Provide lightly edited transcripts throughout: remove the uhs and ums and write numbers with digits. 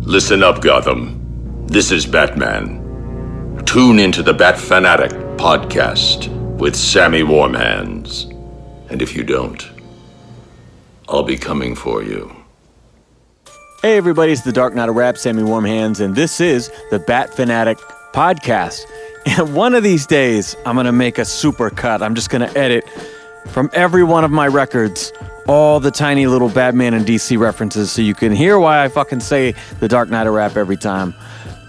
Listen up, Gotham. This is Batman. Tune into the Bat Fan Addict podcast with Sammy Warm Hands. And if you don't, I'll be coming for you. Hey everybody, it's the Dark Knight of Rap, Sammy Warm Hands, and this is the Bat Fan Addict podcast. And one of these days, I'm going to make a super cut. I'm just going to edit from every one of my records all the tiny little Batman and DC references so you can hear why I fucking say the Dark Knight of Rap every time.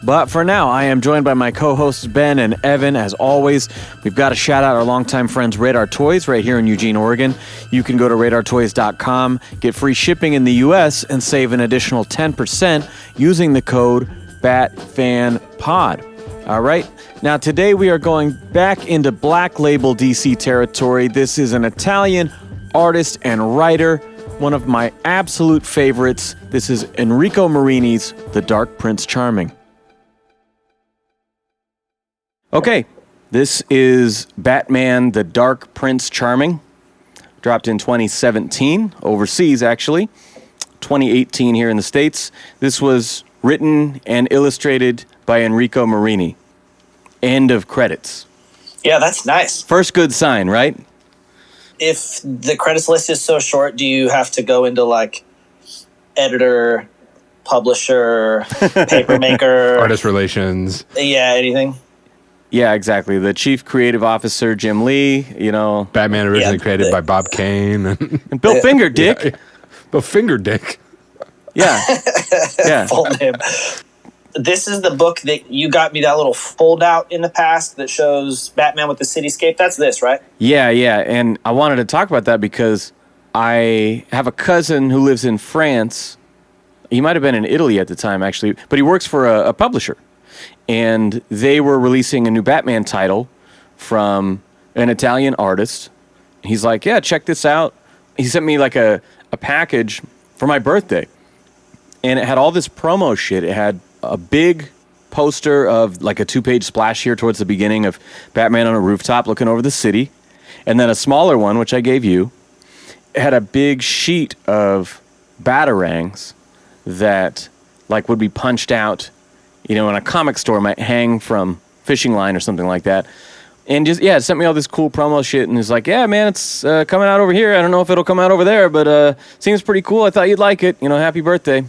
But for now, I am joined by my co-hosts Ben and Evan. As always, we've got to shout out our longtime friends Radar Toys right here in Eugene, Oregon. You can go to radartoys.com, get free shipping in the U.S., and save an additional 10% using the code BATFANPOD. All right, now today we are going back into Black Label DC territory. This is an Italian artist and writer, one of my absolute favorites. This is Enrico Marini's The Dark Prince Charming. Okay, this is Batman The Dark Prince Charming. Dropped in 2017, overseas actually, 2018 here in the States. This was written and illustrated by Enrico Marini. End of credits. Yeah, that's nice. First good sign, right? If the credits list is so short, do you have to go into like editor, publisher, paper maker, artist relations? Yeah, anything? Yeah, exactly. The chief creative officer, Jim Lee, Batman originally created by Bob Kane. And Bill Finger Dick. Yeah. Bill Finger Dick. Yeah. Yeah. Full name. This is the book that you got me that little fold-out in the past that shows Batman with the cityscape. That's this, right? Yeah. And I wanted to talk about that because I have a cousin who lives in France. He might have been in Italy at the time, actually, but he works for a publisher. And they were releasing a new Batman title from an Italian artist. He's like, yeah, check this out. He sent me like a package for my birthday. And it had all this promo shit. It had a big poster of like a 2-page splash here towards the beginning of Batman on a rooftop looking over the city. And then a smaller one, which I gave you. It had a big sheet of batarangs that like would be punched out, in a comic store might hang from fishing line or something like that. And just, it sent me all this cool promo shit and it's like, yeah, man, it's coming out over here. I don't know if it'll come out over there, but seems pretty cool. I thought you'd like it. Happy birthday.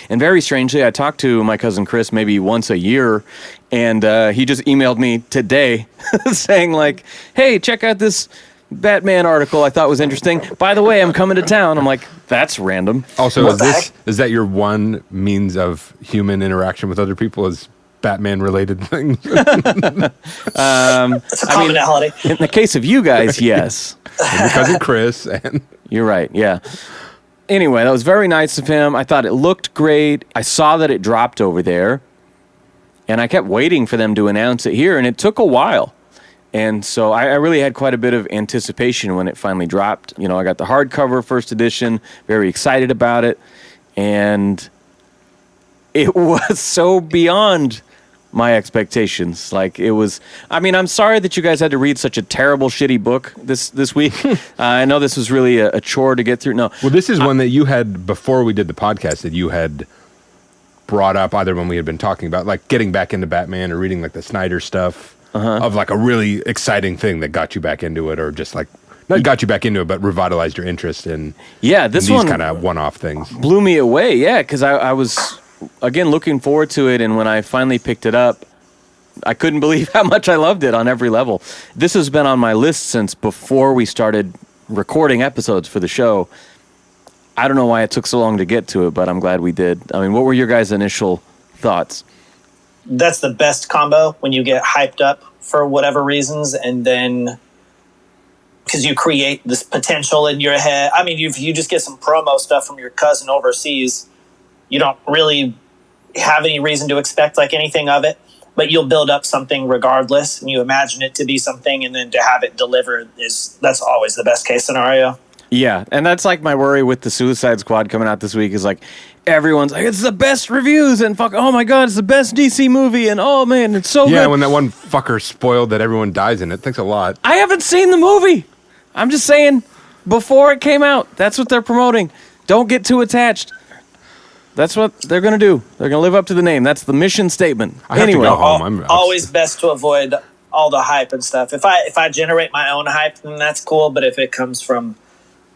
And very strangely, I talked to my cousin Chris maybe once a year, and he just emailed me today saying like, hey, check out this Batman article I thought was interesting. By the way, I'm coming to town. I'm like, that's random. Also, is that your one means of human interaction with other people is Batman-related things? It's a commonality. In the case of you guys, yes. And your cousin Chris. And you're right, yeah. Anyway, that was very nice of him. I thought it looked great. I saw that it dropped over there. And I kept waiting for them to announce it here, and it took a while. And so I really had quite a bit of anticipation when it finally dropped. I got the hardcover first edition, very excited about it. And it was so beyond my expectations. Like, it was... I'm sorry that you guys had to read such a terrible, shitty book this week. I know this was really a chore to get through. No. Well, this is one that you had, before we did the podcast, that you had brought up either when we had been talking about, like, getting back into Batman or reading, like, the Snyder stuff. Of like a really exciting thing that got you back into it, or just like not got you back into it, but revitalized your interest in these kind of one-off things. Blew me away, because I was again looking forward to it, and when I finally picked it up, I couldn't believe how much I loved it on every level. This has been on my list since before we started recording episodes for the show. I don't know why it took so long to get to it, but I'm glad we did. What were your guys' initial thoughts? That's the best combo when you get hyped up for whatever reasons, and then because you create this potential in your head. You just get some promo stuff from your cousin overseas. You don't really have any reason to expect like anything of it, but you'll build up something regardless, and you imagine it to be something, and then to have it delivered that's always the best case scenario. Yeah, and that's like my worry with the Suicide Squad coming out this week is like, everyone's like, it's the best reviews, and oh my God, it's the best DC movie, and oh man, it's so good. Yeah, when that one fucker spoiled that everyone dies in it. Thanks a lot. I haven't seen the movie. I'm just saying, before it came out, that's what they're promoting. Don't get too attached. That's what they're going to do. They're going to live up to the name. That's the mission statement. I have to go home. I'm always best to avoid all the hype and stuff. If I generate my own hype, then that's cool. But if it comes from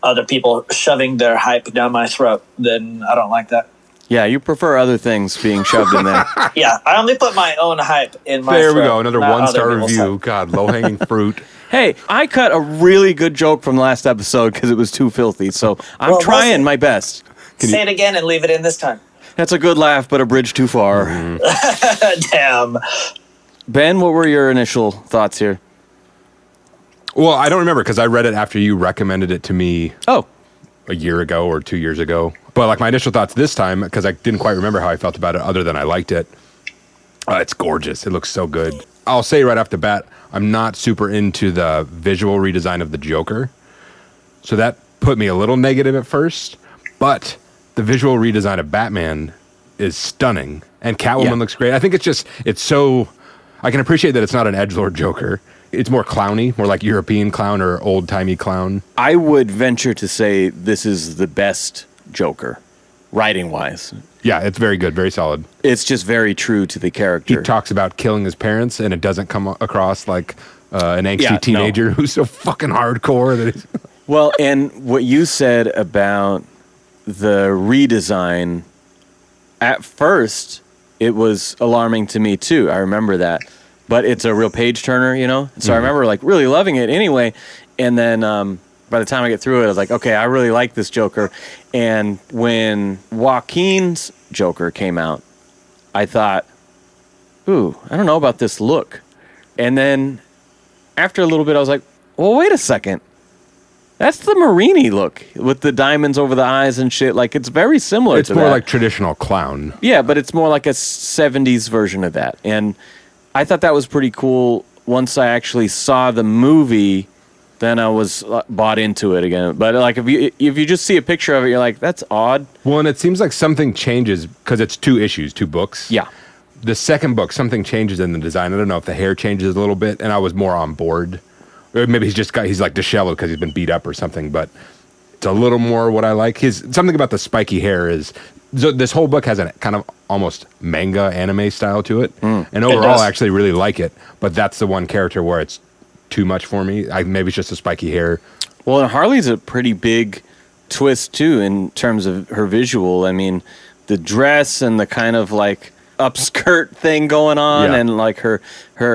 other people shoving their hype down my throat, then I don't like that. Yeah, you prefer other things being shoved in there. Yeah, I only put my own hype in my There throat. we go. Another not 1-star other people's review. hype. God, low-hanging fruit. Hey, I cut a really good joke from last episode because it was too filthy, so I'm Well, trying my best. Say it again and leave it in this time. That's a good laugh, but a bridge too far. Damn. Ben, what were your initial thoughts here? Well, I don't remember because I read it after you recommended it to me Oh, a year ago or 2 years ago. But like my initial thoughts this time, because I didn't quite remember how I felt about it other than I liked it. It's gorgeous. It looks so good. I'll say right off the bat, I'm not super into the visual redesign of the Joker. So that put me a little negative at first. But the visual redesign of Batman is stunning. And Catwoman looks great. I think it's so... I can appreciate that it's not an edgelord Joker. It's more clowny, more like European clown or old-timey clown. I would venture to say this is the best Joker, writing-wise. Yeah, it's very good, very solid. It's just very true to the character. He talks about killing his parents, and it doesn't come across like an angsty teenager who's so fucking hardcore that he's... Well, and what you said about the redesign, at first, it was alarming to me too. I remember that. But it's a real page turner, you know? So I remember like really loving it anyway. And then by the time I get through it, I was like, okay, I really like this Joker. And when Joaquin's Joker came out, I thought, ooh, I don't know about this look. And then after a little bit, I was like, well, wait a second. That's the Marini look with the diamonds over the eyes and shit. Like, it's very similar It's to more that. like traditional clown. Yeah, but it's more like a 70s version of that. And I thought that was pretty cool. Once I actually saw the movie, then I was bought into it again. But like if you just see a picture of it, you're like, that's odd. Well, and it seems like something changes because it's 2 issues, 2 books. Yeah. The second book, something changes in the design. I don't know if the hair changes a little bit, and I was more on board. Or maybe he's like disheveled because he's been beat up or something, but it's a little more what I like. Something about the spiky hair is... So this whole book has a kind of almost manga anime style to it. And overall, I actually really like it. But that's the one character where it's too much for me. Maybe it's just the spiky hair. Well, and Harley's a pretty big twist, too, in terms of her visual. I mean, the dress and the kind of, like, upskirt thing going on and, like, her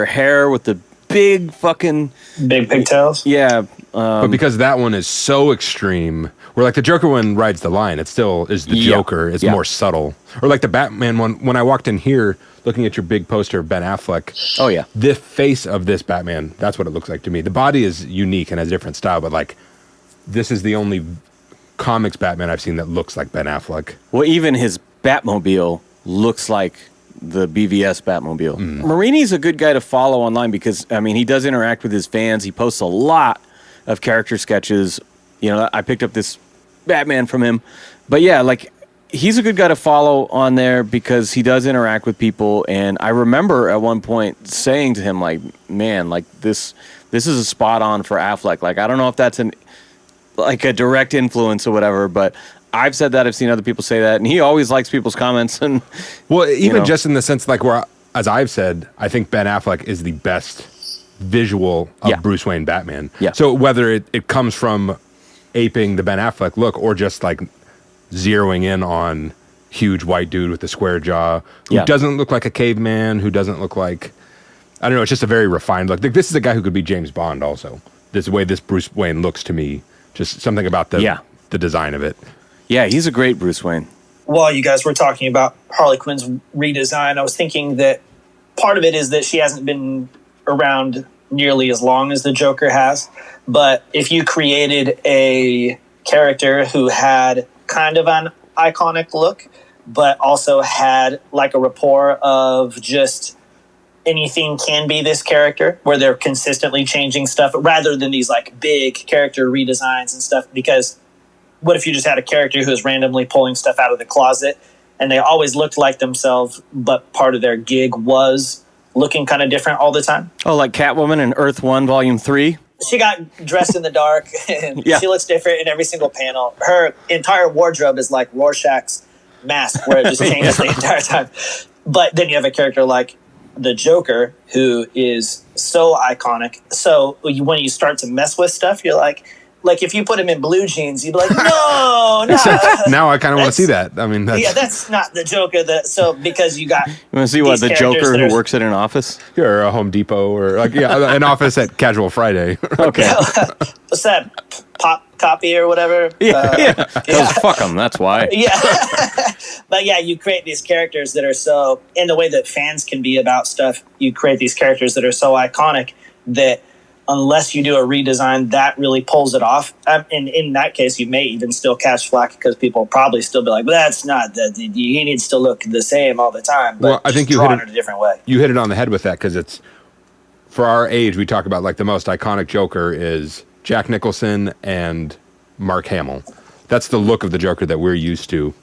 hair with the big fucking... Big pigtails? Yeah. But because that one is so extreme, where like the Joker one rides the line, it still is the Joker. It's more subtle. Or like the Batman one, when I walked in here looking at your big poster of Ben Affleck. Oh, yeah. The face of this Batman, that's what it looks like to me. The body is unique and has a different style, but like this is the only comics Batman I've seen that looks like Ben Affleck. Well, even his Batmobile looks like the BVS Batmobile. Marini's a good guy to follow online because, I mean, he does interact with his fans. He posts a lot of character sketches. You know, I picked up this Batman from him. But yeah, like, he's a good guy to follow on there because he does interact with people. And I remember at one point saying to him, like, man, like, this is a spot on for Affleck. Like, I don't know if that's a direct influence or whatever, but I've said that. I've seen other people say that, and he always likes people's comments. And well, even just in the sense, like, where, as I've said, I think Ben Affleck is the best visual of Bruce Wayne Batman. Yeah. So whether it comes from aping the Ben Affleck look or just like zeroing in on huge white dude with a square jaw who doesn't look like a caveman, who doesn't look like, I don't know, it's just a very refined look. Like, this is a guy who could be James Bond also. This way this Bruce Wayne looks to me, just something about the design of it. Yeah, he's a great Bruce Wayne. While you guys were talking about Harley Quinn's redesign, I was thinking that part of it is that she hasn't been around nearly as long as the Joker has. But if you created a character who had kind of an iconic look, but also had like a rapport of just anything can be this character, where they're consistently changing stuff rather than these like big character redesigns and stuff, because what if you just had a character who was randomly pulling stuff out of the closet and they always looked like themselves, but part of their gig was looking kind of different all the time? Oh, like Catwoman in Earth 1, Volume 3? She got dressed in the dark and she looks different in every single panel. Her entire wardrobe is like Rorschach's mask where it just changes the entire time. But then you have a character like the Joker, who is so iconic. So when you start to mess with stuff, you're like if you put him in blue jeans, you'd be like, no. Now I kind of want to see that. I mean, that's not the Joker. Because you got. You want to see what the Joker who works at an office? Or a Home Depot, or an office at Casual Friday. Okay. What's that? Pop copy or whatever? Yeah. Because fuck them. That's why. Yeah. But yeah, you create these characters that are so, in the way that fans can be about stuff, you create these characters that are so iconic that unless you do a redesign, that really pulls it off. And in that case, you may even still catch flack because people will probably still be like, but that's not, he needs to look the same all the time. But well, I think you hit it in a different way. You hit it on the head with that, because it's, for our age, we talk about like the most iconic Joker is Jack Nicholson and Mark Hamill. That's the look of the Joker that we're used to.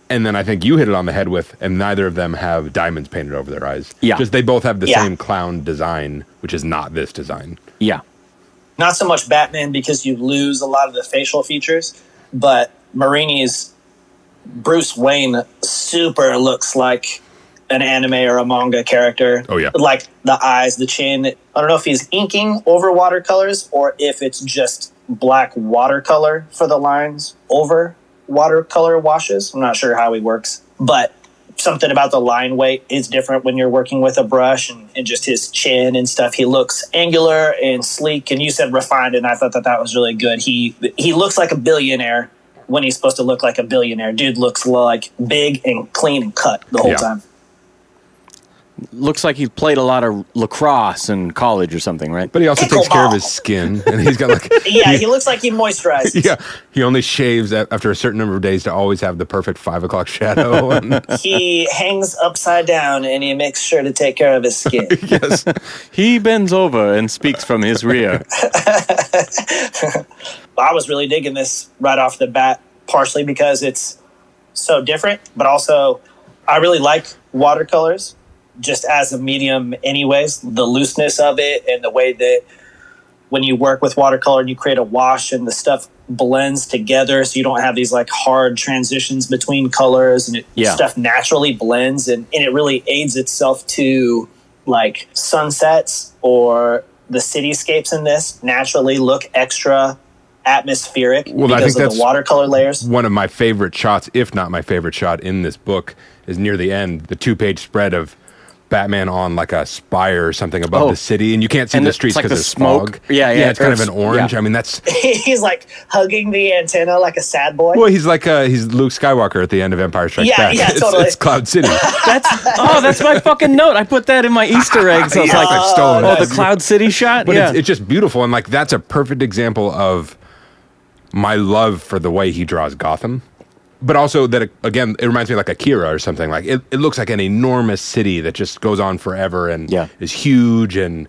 And then I think you hit it on the head with, and neither of them have diamonds painted over their eyes. Yeah. Just they both have the same clown design, which is not this design. Yeah. Not so much Batman because you lose a lot of the facial features, but Marini's Bruce Wayne super looks like an anime or a manga character. Oh, yeah. Like the eyes, the chin. I don't know if he's inking over watercolors or if it's just black watercolor for the lines over watercolor washes. I'm not sure how he works, but something about the line weight is different when you're working with a brush, and just his chin and stuff. He looks angular and sleek, and you said refined, and I thought that was really good. He looks like a billionaire when he's supposed to look like a billionaire. Dude looks like big and clean and cut the whole time. Looks like he played a lot of lacrosse in college or something, right? But he also takes care of his skin, and he's got like he looks like he moisturizes. Yeah, he only shaves after a certain number of days to always have the perfect 5 o'clock shadow. He hangs upside down, and he makes sure to take care of his skin. Yes, he bends over and speaks from his rear. I was really digging this right off the bat, partially because it's so different, but also I really like watercolors just as a medium anyways. The looseness of it and the way that when you work with watercolor and you create a wash and the stuff blends together so you don't have these like hard transitions between colors, and stuff naturally blends, and it really aids itself to like sunsets or the cityscapes in this naturally look extra atmospheric because of the watercolor layers. One of my favorite shots, if not my favorite shot in this book, is near the end, the 2-page spread of Batman on like a spire or something above the city, and you can't see the streets because of smoke. Yeah, it's kind of an orange. Yeah. I mean, that's he's like hugging the antenna like a sad boy. Well, he's like he's Luke Skywalker at the end of Empire Strikes Back. Yeah, totally. It's Cloud City. That's my fucking note. I put that in my Easter eggs. I was like, stolen. Oh, the Cloud City shot. But it's just beautiful, and like that's a perfect example of my love for the way he draws Gotham. But also that, again, it reminds me of like Akira or something. Like it looks like an enormous city that just goes on forever and is huge and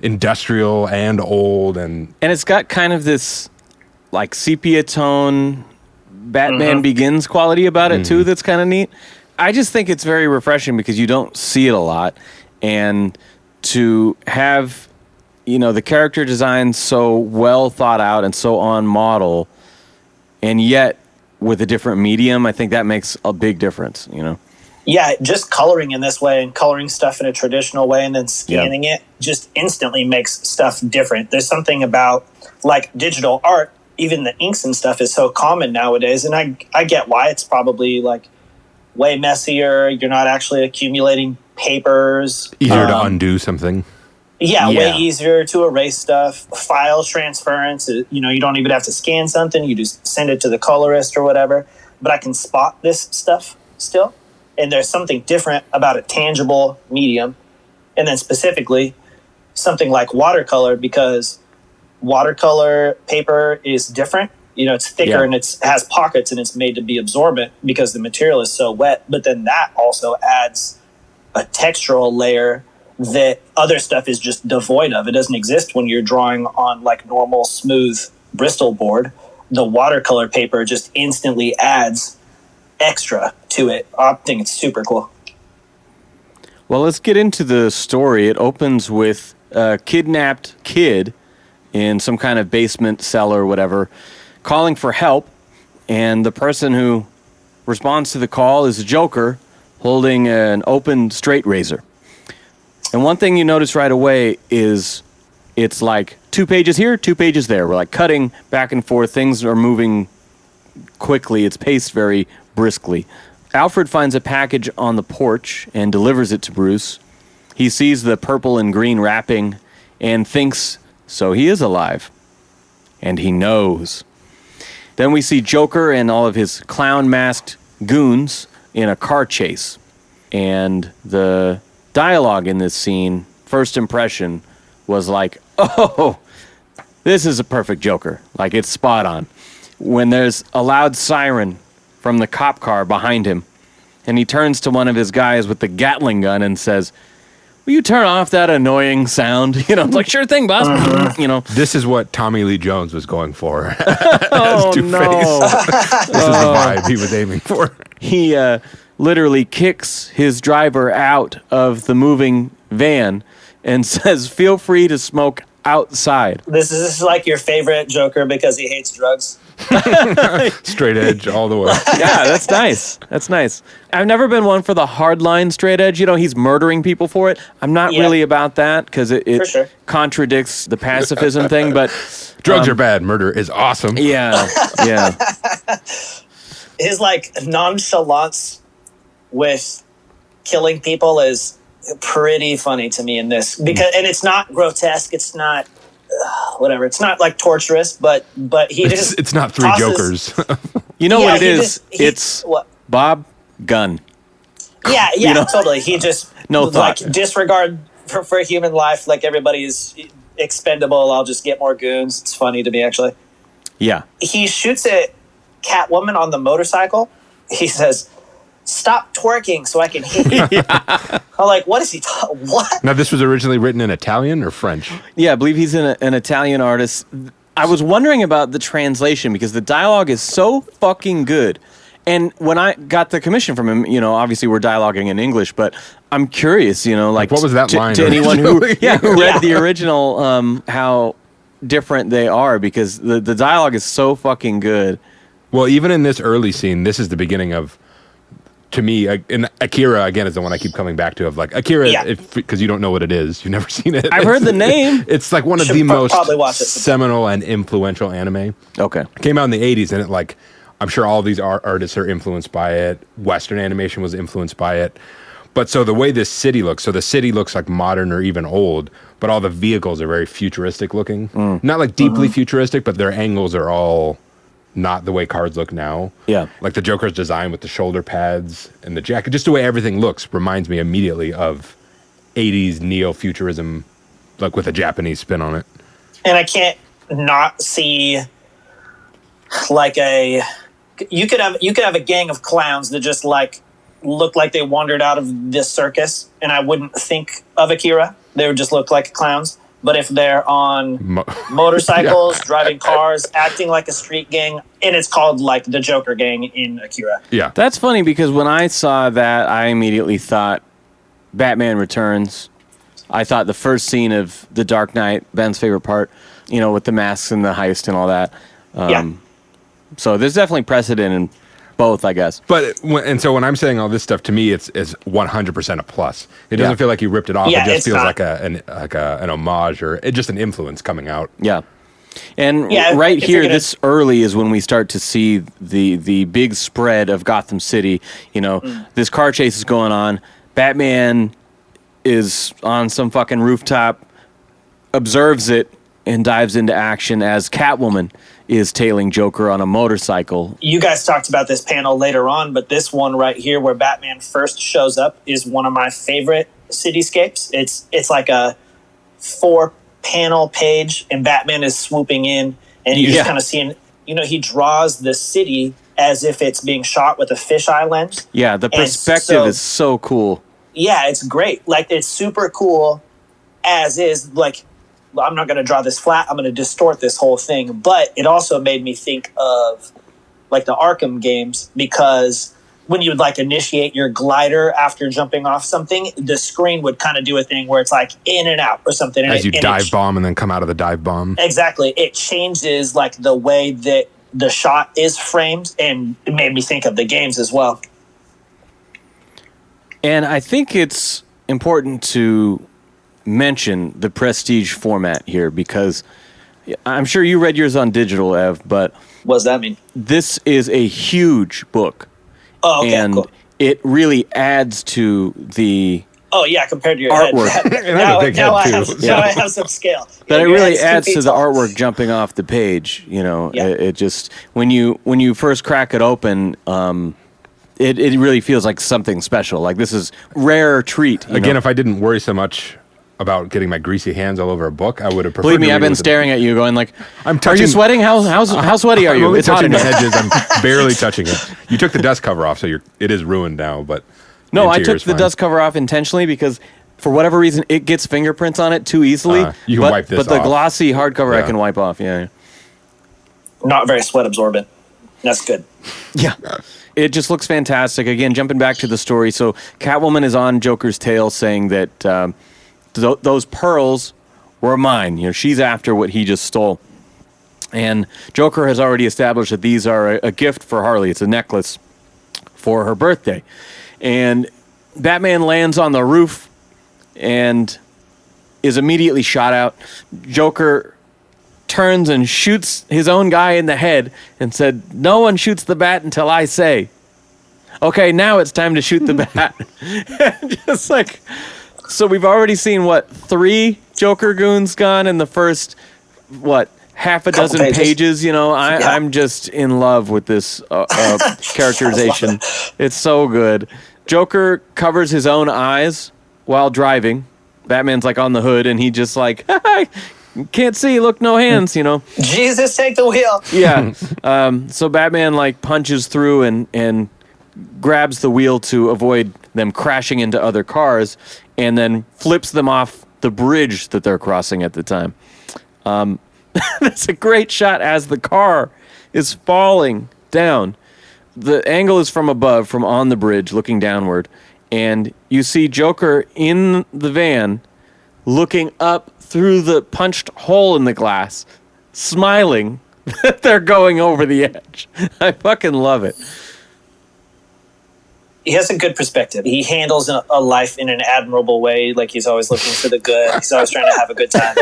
industrial and old. And it's got kind of this like sepia tone Batman Begins quality about it too that's kind of neat. I just think it's very refreshing because you don't see it a lot. And to have, the character design so well thought out and so on model, and yet with a different medium, I think that makes a big difference, Yeah, just coloring in this way and coloring stuff in a traditional way and then scanning it just instantly makes stuff different. There's something about like digital art, even the inks and stuff is so common nowadays, and I get why. It's probably like way messier. You're not actually accumulating papers. Easier to undo something. Yeah, way easier to erase stuff. File transference, you don't even have to scan something. You just send it to the colorist or whatever. But I can spot this stuff still. And there's something different about a tangible medium. And then specifically, something like watercolor, because watercolor paper is different. It's thicker and it has pockets and it's made to be absorbent because the material is so wet. But then that also adds a textural layer that other stuff is just devoid of. It doesn't exist when you're drawing on like normal smooth Bristol board. The watercolor paper just instantly adds extra to it. I think it's super cool. Well, let's get into the story. It opens with a kidnapped kid in some kind of basement cellar or whatever, calling for help, and the person who responds to the call is the Joker holding an open straight razor. And one thing you notice right away is it's like 2 pages here, 2 pages there. We're like cutting back and forth. Things are moving quickly. It's paced very briskly. Alfred finds a package on the porch and delivers it to Bruce. He sees the purple and green wrapping and thinks, so he is alive. And he knows. Then we see Joker and all of his clown-masked goons in a car chase. And the dialogue in this scene, first impression, was like, oh, this is a perfect Joker. Like, it's spot on. When there's a loud siren from the cop car behind him, and he turns to one of his guys with the Gatling gun and says, will you turn off that annoying sound? You know, it's like, sure thing, boss. You know. This is what Tommy Lee Jones was going for. Oh, Two-Face. no. This is the vibe he was aiming for. He literally kicks his driver out of the moving van and says, feel free to smoke outside. This is like your favorite Joker because he hates drugs. Straight edge all the way. Yeah, that's nice. That's nice. I've never been one for the hardline straight edge. You know, he's murdering people for it. I'm not really about that because it sure. contradicts the pacifism thing. But Drugs are bad. Murder is awesome. yeah. His like nonchalance with killing people is pretty funny to me in this because, and it's not grotesque. It's not whatever. It's not like torturous, but he just it's not three tosses, Jokers. You know what it he is? just- he- It's what? Bob Gunn. Yeah, You know? totally. He just No like thought. disregard for human life. Like everybody is expendable. I'll just get more goons. It's funny to me actually. Yeah. He shoots at Catwoman on the motorcycle. He says, "Stop twerking so I can hit you." I'm like, what is he? What? Now, this was originally written in Italian or French? Yeah, I believe he's an Italian artist. I was wondering about the translation because the dialogue is so fucking good. And when I got the commission from him, you know, obviously we're dialoguing in English, but I'm curious, you know, like what was that line to anyone who originally? read the original, how different they are because the dialogue is so fucking good. Well, even in this early scene, this is the beginning of, to me, and Akira, again, is the one I keep coming back to, of like, Akira, because you don't know what it is. You've never seen it. I've heard the name. It's like one of Should the most probably watch it. seminal and influential anime. Okay. It came out in the 80s, and it like, I'm sure all these artists are influenced by it. Western animation was influenced by it. But so the way this city looks, so the city looks like modern or even old, but all the vehicles are very futuristic looking. Not like deeply futuristic, but their angles are all not the way cars look now. Yeah. Like the Joker's design with the shoulder pads and the jacket, just the way everything looks reminds me immediately of 80s neo-futurism, like with a Japanese spin on it. And I can't not see like you could have a gang of clowns that just like look like they wandered out of this circus, and I wouldn't think of Akira. They would just look like clowns. But if they're on motorcycles, driving cars, acting like a street gang, and it's called like the Joker gang in Akira. Yeah. That's funny because when I saw that, I immediately thought Batman Returns. I thought the first scene of The Dark Knight, Ben's favorite part, you know, with the masks and the heist and all that. So there's definitely precedent in both, I guess. But so when I'm saying all this stuff, to me, it's 100% a plus. It doesn't feel like you ripped it off. Yeah, it just it's feels not. like an homage or just an influence coming out. Yeah. And Yeah, right if here, you're gonna- this early is when we start to see the big spread of Gotham City. You know, this car chase is going on. Batman is on some fucking rooftop, observes it, and dives into action as Catwoman is tailing Joker on a motorcycle. You guys talked about this panel later on, but this one right here where Batman first shows up is one of my favorite cityscapes. It's like a 4-panel page, and Batman is swooping in, and you're just kind of seeing, you know, he draws the city as if it's being shot with a fisheye lens. Yeah, the And perspective is so cool. Yeah, it's great. Like, it's super cool as is. Like, I'm not going to draw this flat. I'm going to distort this whole thing. But it also made me think of, like, the Arkham games, because when you would, like, initiate your glider after jumping off something, the screen would kind of do a thing where it's, like, in and out or something. As you dive bomb and then come out of the dive bomb. Exactly. It changes, like, the way that the shot is framed, and it made me think of the games as well. And I think it's important to mention the prestige format here because I'm sure you read yours on digital, Ev, but what does that mean? This is a huge book. Oh, okay, and cool. It really adds to the compared to your artwork. head. Now I have some scale. But it Your really head's 2 adds feet to the tall. artwork jumping off the page. You know, Yeah. it just when you first crack it open, it really feels like something special. Like this is rare treat. Again, if I didn't worry so much about getting my greasy hands all over a book, I would have preferred. Believe me, to I've read it been with staring at you, going like, I'm "Are touching. you sweating? How sweaty are I'm you? only It's hot touching in the here." edges. I'm barely touching it. You took the dust cover off, so it is ruined now. But No, I interior's took the fine. dust cover off intentionally because for whatever reason it gets fingerprints on it too easily. You can but, wipe this But the off. glossy hardcover I Yeah. can wipe off. Yeah. Not very sweat absorbent. That's good. Yeah. It just looks fantastic. Again, jumping back to the story. So Catwoman is on Joker's tail saying that those pearls were mine. You know, she's after what he just stole. And Joker has already established that these are a gift for Harley. It's a necklace for her birthday. And Batman lands on the roof and is immediately shot out. Joker turns and shoots his own guy in the head and said, "No one shoots the bat until I say." Okay, now it's time to shoot the bat. Just like, so we've already seen, 3 Joker goons gone in the first, half a dozen pages. You know, I'm just in love with this characterization. It's so good. Joker covers his own eyes while driving. Batman's like on the hood, and he just like, can't see, look, no hands, you know. Jesus, take the wheel. Yeah. So Batman like punches through and grabs the wheel to avoid them crashing into other cars, and then flips them off the bridge that they're crossing at the time. That's a great shot as the car is falling down. The angle is from above, from on the bridge, looking downward, and you see Joker in the van looking up through the punched hole in the glass, smiling that they're going over the edge. I fucking love it. He has a good perspective. He handles a life in an admirable way. Like he's always looking for the good. He's always trying to have a good time.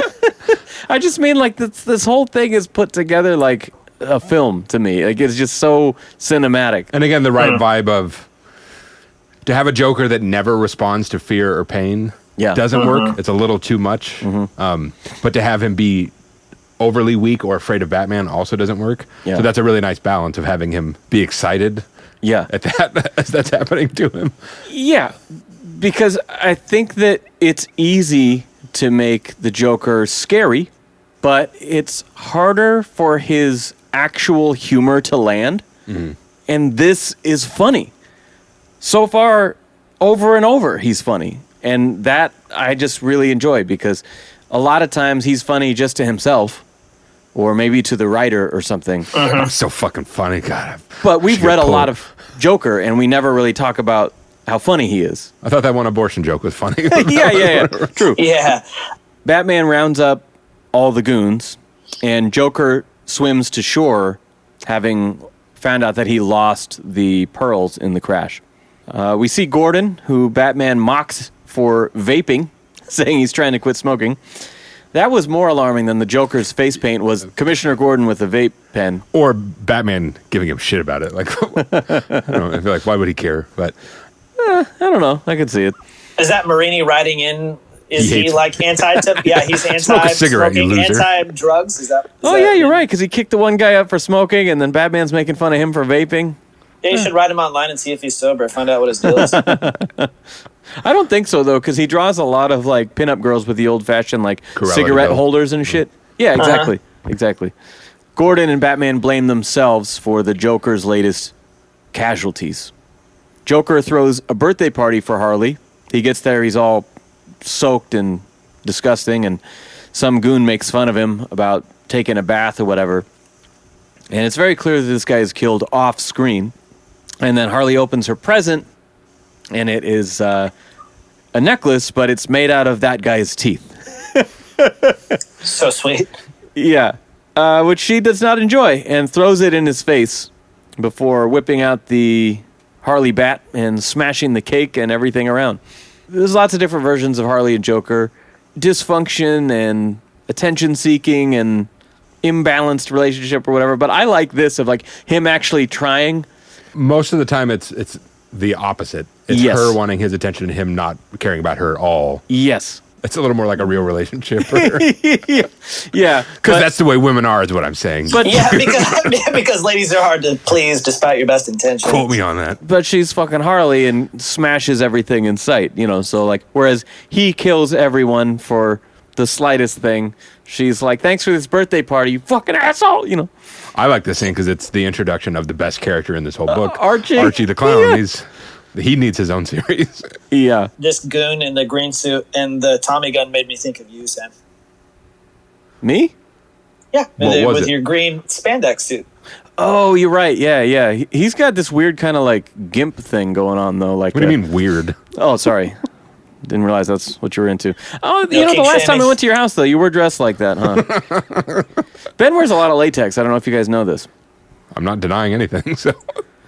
I just mean like this whole thing is put together like a film to me. Like it's just so cinematic. And again, the right vibe of to have a Joker that never responds to fear or pain doesn't work. It's a little too much. But to have him be overly weak or afraid of Batman also doesn't work. Yeah. So that's a really nice balance of having him be excited at that as that's happening to him. Yeah, because I think that it's easy to make the Joker scary, but it's harder for his actual humor to land. And this is funny. So far, over and over, he's funny. And that I just really enjoy because a lot of times he's funny just to himself or maybe to the writer or something. I'm so fucking funny. God. But we've read a lot of Joker and we never really talk about how funny he is. I thought that one abortion joke was funny. Yeah. True. Yeah. Batman rounds up all the goons and Joker swims to shore having found out that he lost the pearls in the crash. We see Gordon, who Batman mocks for vaping, saying he's trying to quit smoking. That was more alarming than the Joker's face paint was Commissioner Gordon with a vape pen. Or Batman giving him shit about it. Like, I don't know. I feel like, why would he care? But I don't know. I can see it. Is that Marini writing in? Is He he hates- like yeah, he's Smoke a cigarette, you anti-smoking, loser. anti-drugs? Is that? Oh, yeah, you're right, because he kicked the one guy up for smoking, and then Batman's making fun of him for vaping. Yeah, you should write him online and see if he's sober. Find out what his deal is. I don't think so, though, because he draws a lot of, like, pinup girls with the old-fashioned, like, Corella cigarette to go. holders and shit. Yeah, exactly. Gordon and Batman blame themselves for the Joker's latest casualties. Joker throws a birthday party for Harley. He gets there, he's all soaked and disgusting, and some goon makes fun of him about taking a bath or whatever. And it's very clear that this guy is killed off screen. And then Harley opens her present, and it is a necklace, but it's made out of that guy's teeth. So sweet. Yeah. which she does not enjoy, and throws it in his face before whipping out the Harley bat and smashing the cake and everything around. There's lots of different versions of Harley and Joker. Dysfunction and attention-seeking and imbalanced relationship or whatever, but I like this of like him actually trying. Most of the time it's the opposite. It's Yes. her wanting his attention and him not caring about her at all. Yes. It's a little more like a real relationship. Yeah. Because that's the way women are, is what I'm saying. But Yeah, because ladies are hard to please despite your best intentions. Quote me on that. but she's fucking Harley and smashes everything in sight, you know, so like whereas he kills everyone for the slightest thing, she's like, thanks for this birthday party, you fucking asshole, you know. I like this scene because it's the introduction of the best character in this whole book. Archie. The clown. Yeah. He needs his own series. Yeah. This goon in the green suit and the Tommy gun made me think of you, Sam. Me? Yeah, What was with it? your green spandex suit. Oh, you're right. Yeah. He's got this weird kind of like gimp thing going on though. Like, What do you mean weird? Oh, sorry. Didn't realize that's what you were into. Oh, you No, know, the King last time I Sammy. went to your house though, you were dressed like that, huh? Ben wears a lot of latex. I don't know if you guys know this. I'm not denying anything. So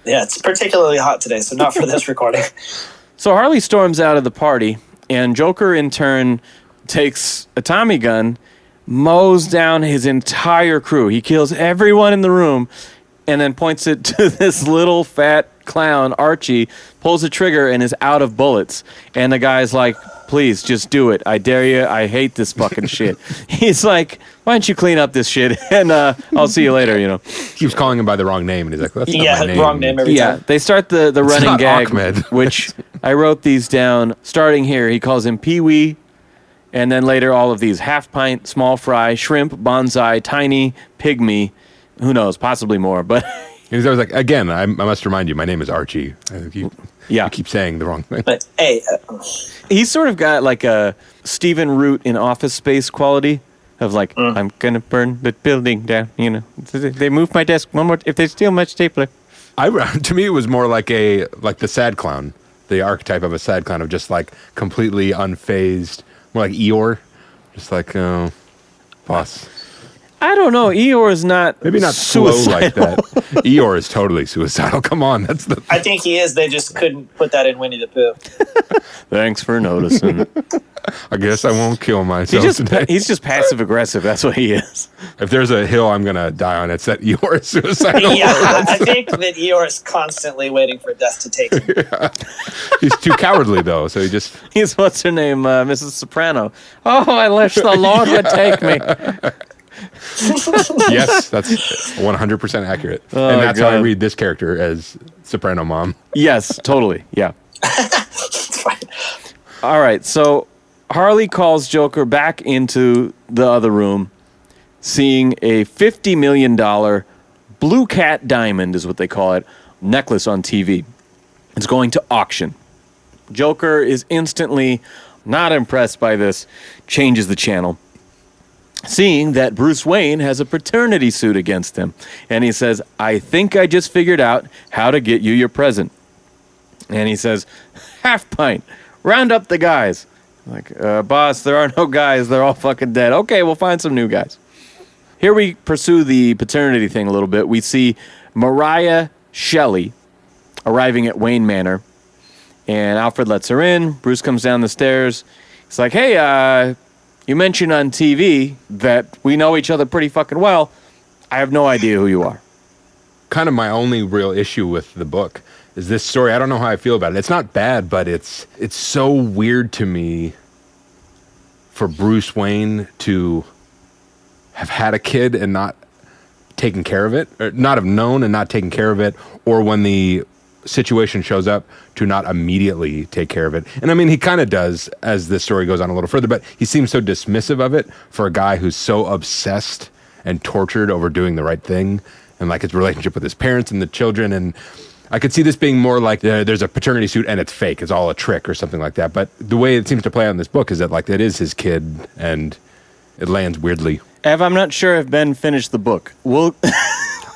Yeah, it's particularly hot today, so not for this recording. So Harley storms out of the party, and Joker in turn takes a Tommy gun, mows down his entire crew. He kills everyone in the room, and then points it to this little fat clown, Archie, pulls the trigger and is out of bullets. And the guy's like, please, just do it. I dare you. I hate this fucking shit. He's like, why don't you clean up this shit, and I'll see you later, you know. keeps calling him by the wrong name, and he's like, "That's not Yeah, my name." wrong name every Yeah, time. they start the running not gag, Ahmed. which I wrote these down starting here. He calls him Pee-wee, and then later all of these: half pint, small fry, shrimp, bonsai, tiny, pygmy, who knows, possibly more. But And he's always like, "Again, I must remind you, my name is Archie." You keep saying the wrong thing. But hey, he's sort of got like a Stephen Root in Office Space quality of like, I'm gonna burn the building down. You know, they move my desk one more. If they steal my stapler. To me, it was more like the sad clown, the archetype of a sad clown of just like completely unfazed, more like Eeyore, just like boss. I don't know. Eeyore is not Maybe not slow like suicidal. that. Eeyore is totally suicidal. Come on, that's the. I think he is. They just couldn't put that in Winnie the Pooh. Thanks for noticing. I guess I won't kill myself today. He's just passive aggressive. That's what he is. If there's a hill I'm gonna die on, it's that Eeyore is suicidal. Yeah, I think that Eeyore is constantly waiting for death to take him. He's too cowardly though, so he just. He's what's her name, Mrs. Soprano. Oh, I wish the Lord would take me. Yes, that's 100% accurate, Oh, and that's how I God. read this character as Soprano Mom. Yes, totally. Yeah. It's fine. All right. So Harley calls Joker back into the other room, seeing a $50 million blue cat diamond, is what they call it, necklace on TV. It's going to auction. Joker is instantly not impressed by this, changes the channel, seeing that Bruce Wayne has a paternity suit against him. And he says, I think I just figured out how to get you your present. And he says, half pint, round up the guys. Like, boss, there are no guys. They're all fucking dead. Okay, we'll find some new guys. Here we pursue the paternity thing a little bit. We see Mariah Shelley arriving at Wayne Manor. And Alfred lets her in. Bruce comes down the stairs. He's like, hey, you mentioned on TV that we know each other pretty fucking well. I have no idea who you are. Kind of my only real issue with the book is this story. I don't know how I feel about it. It's not bad, but it's so weird to me for Bruce Wayne to have had a kid and not taken care of it, or not have known and not taken care of it, or when the situation shows up to not immediately take care of it. And I mean, he kind of does as this story goes on a little further, but he seems so dismissive of it for a guy who's so obsessed and tortured over doing the right thing, and like his relationship with his parents and the children. And I could see this being more like there's a paternity suit and it's fake. It's all a trick or something like that. But the way it seems to play out in this book is that like it is his kid, and it lands weirdly. Ev, I'm not sure if Ben finished the book.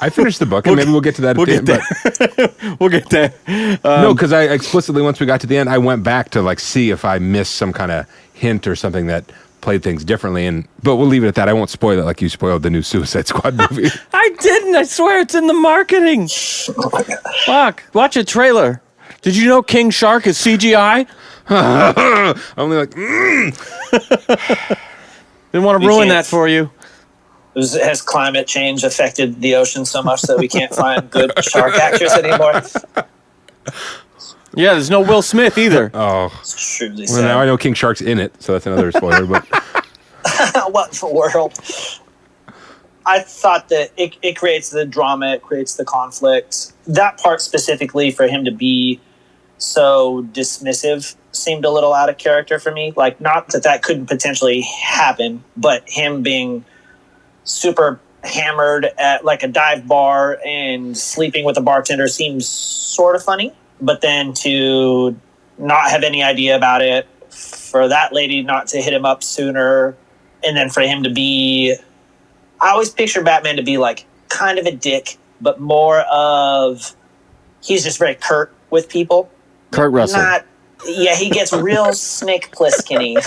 I finished the book, and maybe we'll get to that at the end. We'll get there. No, because I explicitly, once we got to the end, I went back to like see if I missed some kind of hint or something that played things differently. But we'll leave it at that. I won't spoil it like you spoiled the new Suicide Squad movie. I didn't. I swear it's in the marketing. Oh my God. Fuck. Watch a trailer. Did you know King Shark is CGI? I'm only like, Didn't want to You ruin can't- that for you. Has climate change affected the ocean so much that we can't find good shark actors anymore? Yeah, there's no Will Smith either. oh. It's truly Well, now I sad. know King Shark's in it, so that's another spoiler. But What in the world? I thought that it creates the drama, it creates the conflict. That part specifically, for him to be so dismissive, seemed a little out of character for me. Like, not that couldn't potentially happen, but him being super hammered at like a dive bar and sleeping with a bartender seems sort of funny. But then to not have any idea about it, for that lady not to hit him up sooner, and then for him to be... I always picture Batman to be like kind of a dick, but more of... He's just very curt with people. Kurt Russell. Yeah, he gets real Snake Plissken-y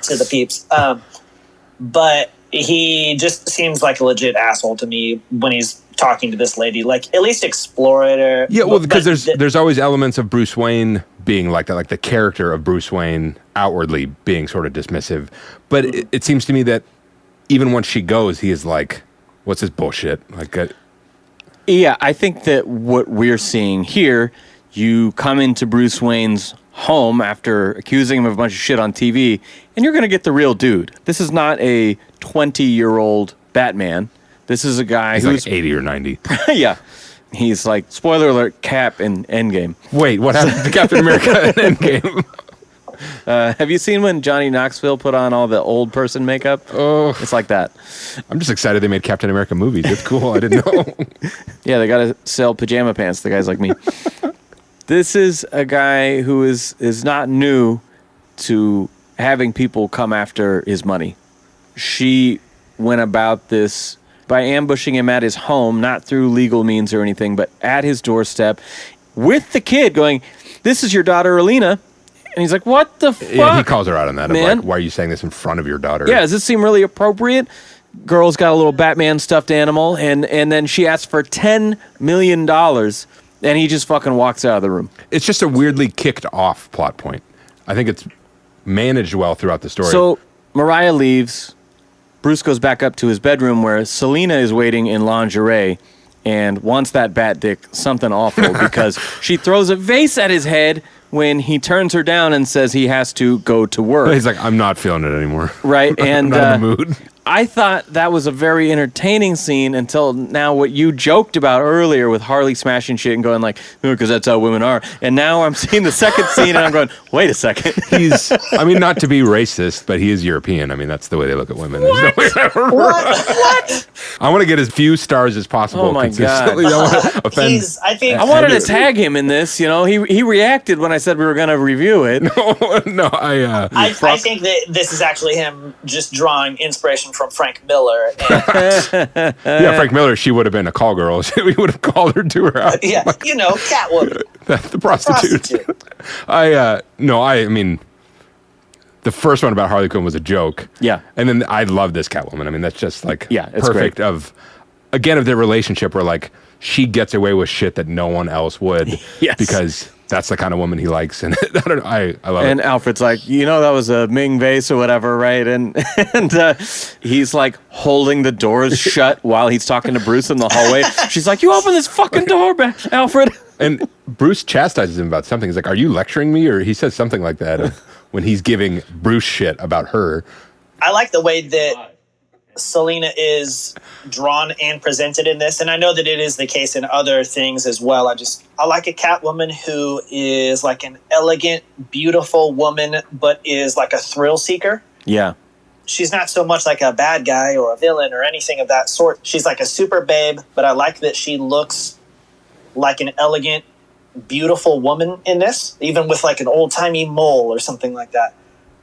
to the peeps. But he just seems like a legit asshole to me when he's talking to this lady. Like, at least explore it. Or, yeah, well, because but there's always elements of Bruce Wayne being like that, like the character of Bruce Wayne outwardly being sort of dismissive. But it seems to me that even once she goes, he is like, what's this bullshit? Like, Yeah, I think that what we're seeing here, you come into Bruce Wayne's home after accusing him of a bunch of shit on TV, and you're going to get the real dude. This is not a 20-year-old Batman. This is a guy he's who's... like 80 or 90. yeah. He's like, spoiler alert, Cap in Endgame. Wait, what happened to Captain America in Endgame? Have you seen when Johnny Knoxville put on all the old person makeup? Oh, It's like that. I'm just excited they made Captain America movies. It's cool. I didn't know. Yeah, they got to sell pajama pants to guys like me. This is a guy who is not new to having people come after his money. She went about this by ambushing him at his home, not through legal means or anything, but at his doorstep with the kid going, "This is your daughter, Alina." And he's like, "What the fuck?" Yeah, he calls her out on that. Of man. like, why are you saying this in front of your daughter? Yeah, does this seem really appropriate? Girl's got a little Batman stuffed animal, and then she asks for $10 million, and he just fucking walks out of the room. It's just a weirdly kicked off plot point. I think it's managed well throughout the story. So Mariah leaves. Bruce goes back up to his bedroom where Selena is waiting in lingerie and wants that bat dick something awful because she throws a vase at his head when he turns her down and says he has to go to work. he's like, I'm not feeling it anymore. Right, and I'm not in the mood. I thought that was a very entertaining scene until now what you joked about earlier with Harley smashing shit and going like, because that's how women are. And now I'm seeing the second scene and I'm going, wait a second. He's, I mean, not to be racist, but he is European. I mean, that's the way they look at women. There's no way ever. what? I want to get as few stars as possible. Oh my consistently. I want to offend. I I wanted to tag him in this, you know. He reacted when I said we were going to review it. No, I think that this is actually him just drawing inspiration from Frank Miller. And, yeah, Frank Miller, she would have been a call girl. We would have called her to her house. yeah, you know, Catwoman. The prostitute. I mean, the first one about Harley Quinn was a joke. Yeah. And then I love this Catwoman. I mean, that's just like it's perfect great. of their relationship where like she gets away with shit that no one else would. Yes. Because that's the kind of woman he likes. And I don't know, I love And it. Alfred's like, you know, that was a Ming vase or whatever, right? And he's like holding the doors shut while he's talking to Bruce in the hallway. She's like, you open this fucking door, Alfred. And Bruce chastises him about something. He's like, are you lecturing me? Or he says something like that when he's giving Bruce shit about her. I like the way that Selena is drawn and presented in this, and I know that it is the case in other things as well. I like a Catwoman who is like an elegant, beautiful woman, but is like a thrill seeker. Yeah. She's not so much like a bad guy or a villain or anything of that sort. She's like a super babe, but I like that she looks like an elegant, beautiful woman in this, even with like an old-timey mole or something like that.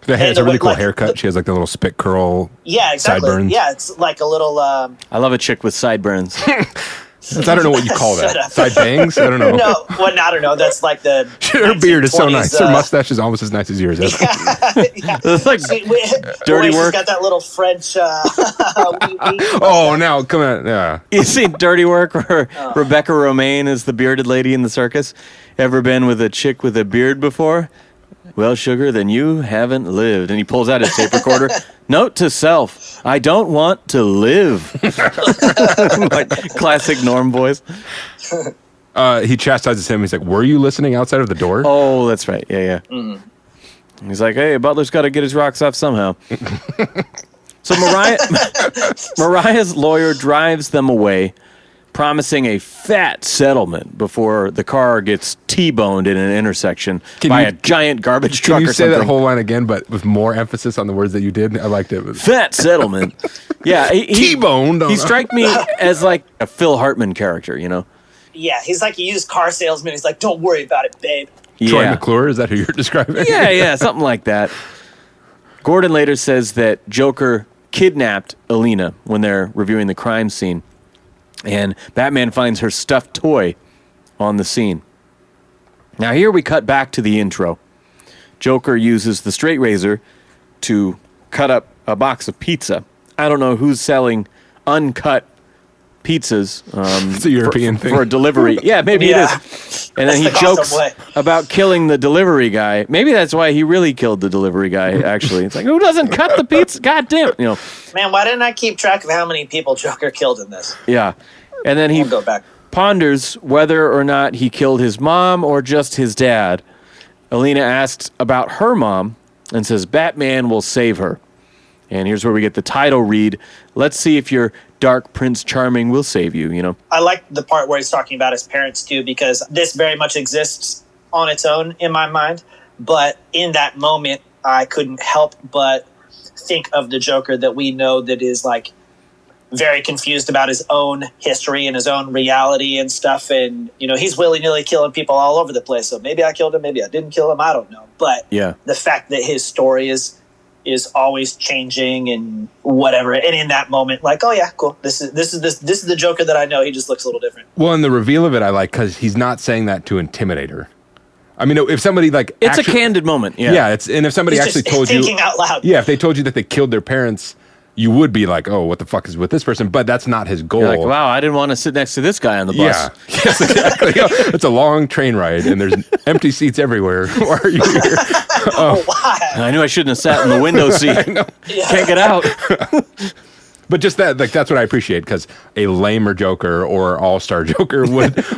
It's a really cool like, haircut. She has like the little spit curl. Yeah, exactly. Sideburns. Yeah, it's like a little... I love a chick with sideburns. I don't know what you call that. Side bangs? I don't know. No, well, I don't know. That's like the. Her beard is so nice. Her mustache is almost as nice as yours. Yeah. It's like dirty work. She's got that little French. Oh, now come on. Yeah. You seen Dirty Work where Rebecca Romaine is the bearded lady in the circus? Ever been with a chick with a beard before? Well, sugar, then you haven't lived. And he pulls out his tape recorder. Note to self, I don't want to live. Like classic Norm voice. He chastises him. He's like, were you listening outside of the door? Oh, that's right. Yeah. Mm-hmm. He's like, hey, Butler's got to get his rocks off somehow. So Mariah's lawyer drives them away, promising a fat settlement before the car gets T-boned in an intersection by a giant garbage truck or something. Can you say that whole line again, but with more emphasis on the words that you did? I liked it. Fat settlement. Yeah. T-boned. He strike me as like a Phil Hartman character, you know? Yeah, he's like a used car salesman. He's like, don't worry about it, babe. Troy McClure, is that who you're describing? Yeah, something like that. Gordon later says that Joker kidnapped Alina when they're reviewing the crime scene. And Batman finds her stuffed toy on the scene. Now here we cut back to the intro. Joker uses the straight razor to cut up a box of pizza. I don't know who's selling uncut pizzas. It's a European thing. For a delivery. Yeah, maybe it is. And then he jokes about killing the delivery guy. Maybe that's why he really killed the delivery guy, actually. It's like, who doesn't cut the pizza? God damn. You know. Man, why didn't I keep track of how many people Joker killed in this? Yeah. And then he ponders whether or not he killed his mom or just his dad. Alina asks about her mom and says Batman will save her. And here's where we get the title read. Let's see if your dark Prince Charming will save you, you know. I like the part where he's talking about his parents, too, because this very much exists on its own in my mind. But in that moment, I couldn't help but think of the Joker that we know that is, like, very confused about his own history and his own reality and stuff. And, you know, he's willy-nilly killing people all over the place. So maybe I killed him, maybe I didn't kill him, I don't know. But the fact that his story is always changing and whatever. And in that moment, like, oh yeah, cool. This is the Joker that I know. He just looks a little different. Well, and the reveal of it I like because he's not saying that to intimidate her. I mean, if somebody like it's a candid moment. Yeah. And if somebody he's actually just told you thinking out loud. Yeah, if they told you that they killed their parents, you would be like, oh, what the fuck is with this person? But that's not his goal. You're like, wow, I didn't want to sit next to this guy on the bus. Yeah, yes, exactly. It's a long train ride, and there's empty seats everywhere. Why are you here? Why? I knew I shouldn't have sat in the window seat. Can't get out. But just that, like, that's what I appreciate, because a lamer Joker or all-star Joker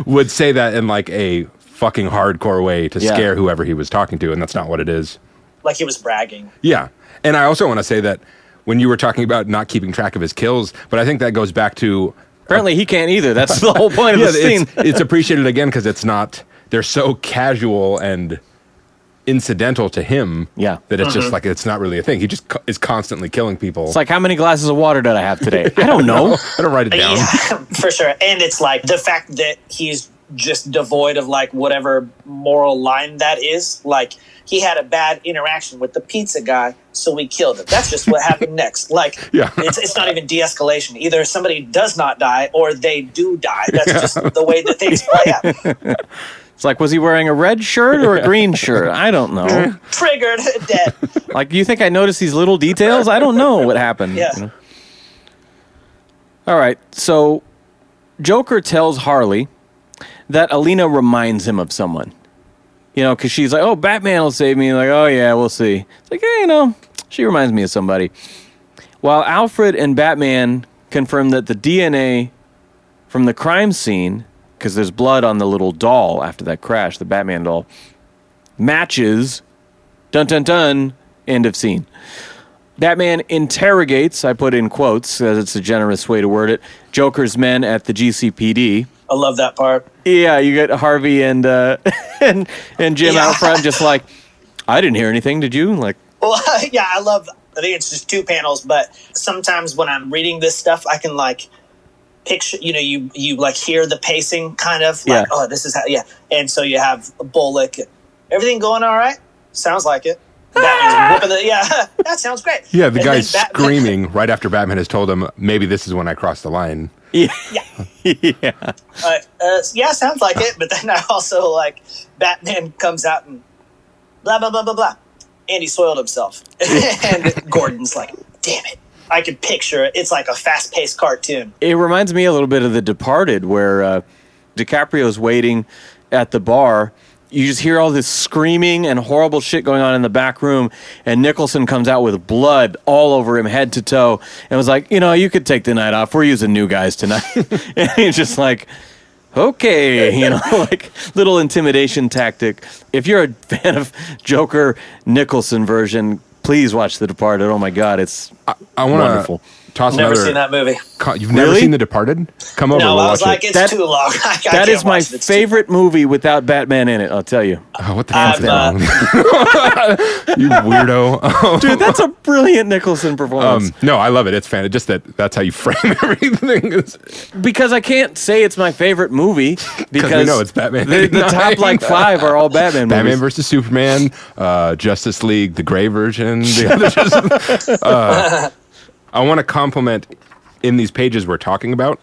would say that in, like, a fucking hardcore way to scare whoever he was talking to, and that's not what it is. Like he was bragging. Yeah. And I also want to say that when you were talking about not keeping track of his kills, but I think that goes back to... Apparently he can't either. That's the whole point of the scene. It's appreciated again because it's not... They're so casual and incidental to him that it's just like, it's not really a thing. He just is constantly killing people. It's like, how many glasses of water did I have today? I don't know. I don't write it down. Yeah, for sure. And it's like the fact that he's just devoid of like whatever moral line that is. Like, he had a bad interaction with the pizza guy, so we killed him. That's just what happened next. Like, it's not even de-escalation. Either somebody does not die or they do die. That's just the way that things play out. It's like, was he wearing a red shirt or a green shirt? I don't know. Triggered, dead. Like, you think I noticed these little details? I don't know what happened. Yeah. You know? All right, so Joker tells Harley that Alina reminds him of someone. You know, because she's like, oh, Batman will save me. Like, oh, yeah, we'll see. It's like, hey, you know, she reminds me of somebody. While Alfred and Batman confirm that the DNA from the crime scene, because there's blood on the little doll after that crash, the Batman doll, matches, dun, dun, dun, end of scene. Batman interrogates, I put in quotes, as it's a generous way to word it, Joker's men at the GCPD. I love that part. Yeah, you get Harvey and and Jim out front, just like, I didn't hear anything. Did you? Like, well, yeah, I think it's just 2 panels, but sometimes when I'm reading this stuff, I can like picture, you know, you like hear the pacing kind of like, oh, this is how, and so you have Bullock, everything going all right? Sounds like it. Batman's whooping that sounds great. Yeah, the guy's screaming right after Batman has told him, maybe this is when I crossed the line. Yeah. Yeah. Yeah, sounds like it. But then I also like Batman comes out and blah, blah, blah, blah, blah. And he soiled himself. And Gordon's like, damn it. I could picture it. It's like a fast-paced cartoon. It reminds me a little bit of The Departed, where DiCaprio's waiting at the bar. You just hear all this screaming and horrible shit going on in the back room, and Nicholson comes out with blood all over him, head to toe, and was like, you could take the night off. We're using new guys tonight. And he's just like, okay, like little intimidation tactic. If you're a fan of Joker Nicholson version, please watch The Departed. Oh my God, it's I want wonderful. Toss Never another. seen that movie. You've never Really? seen The Departed? Come over. No, we'll I was watch like, it. it's too long. I That can't is my watch it. It's too favorite movie without Batman in it, I'll tell you. Oh, what the fuck is I'm, wrong? You weirdo. Dude, that's a brilliant Nicholson performance. No, I love it. It's fan. Just that's how you frame everything. Because I can't say it's my favorite movie because we know it's Batman The 89. top like 5 are all Batman movies. Batman versus Superman, Justice League, the gray version. The other I want to compliment in these pages we're talking about.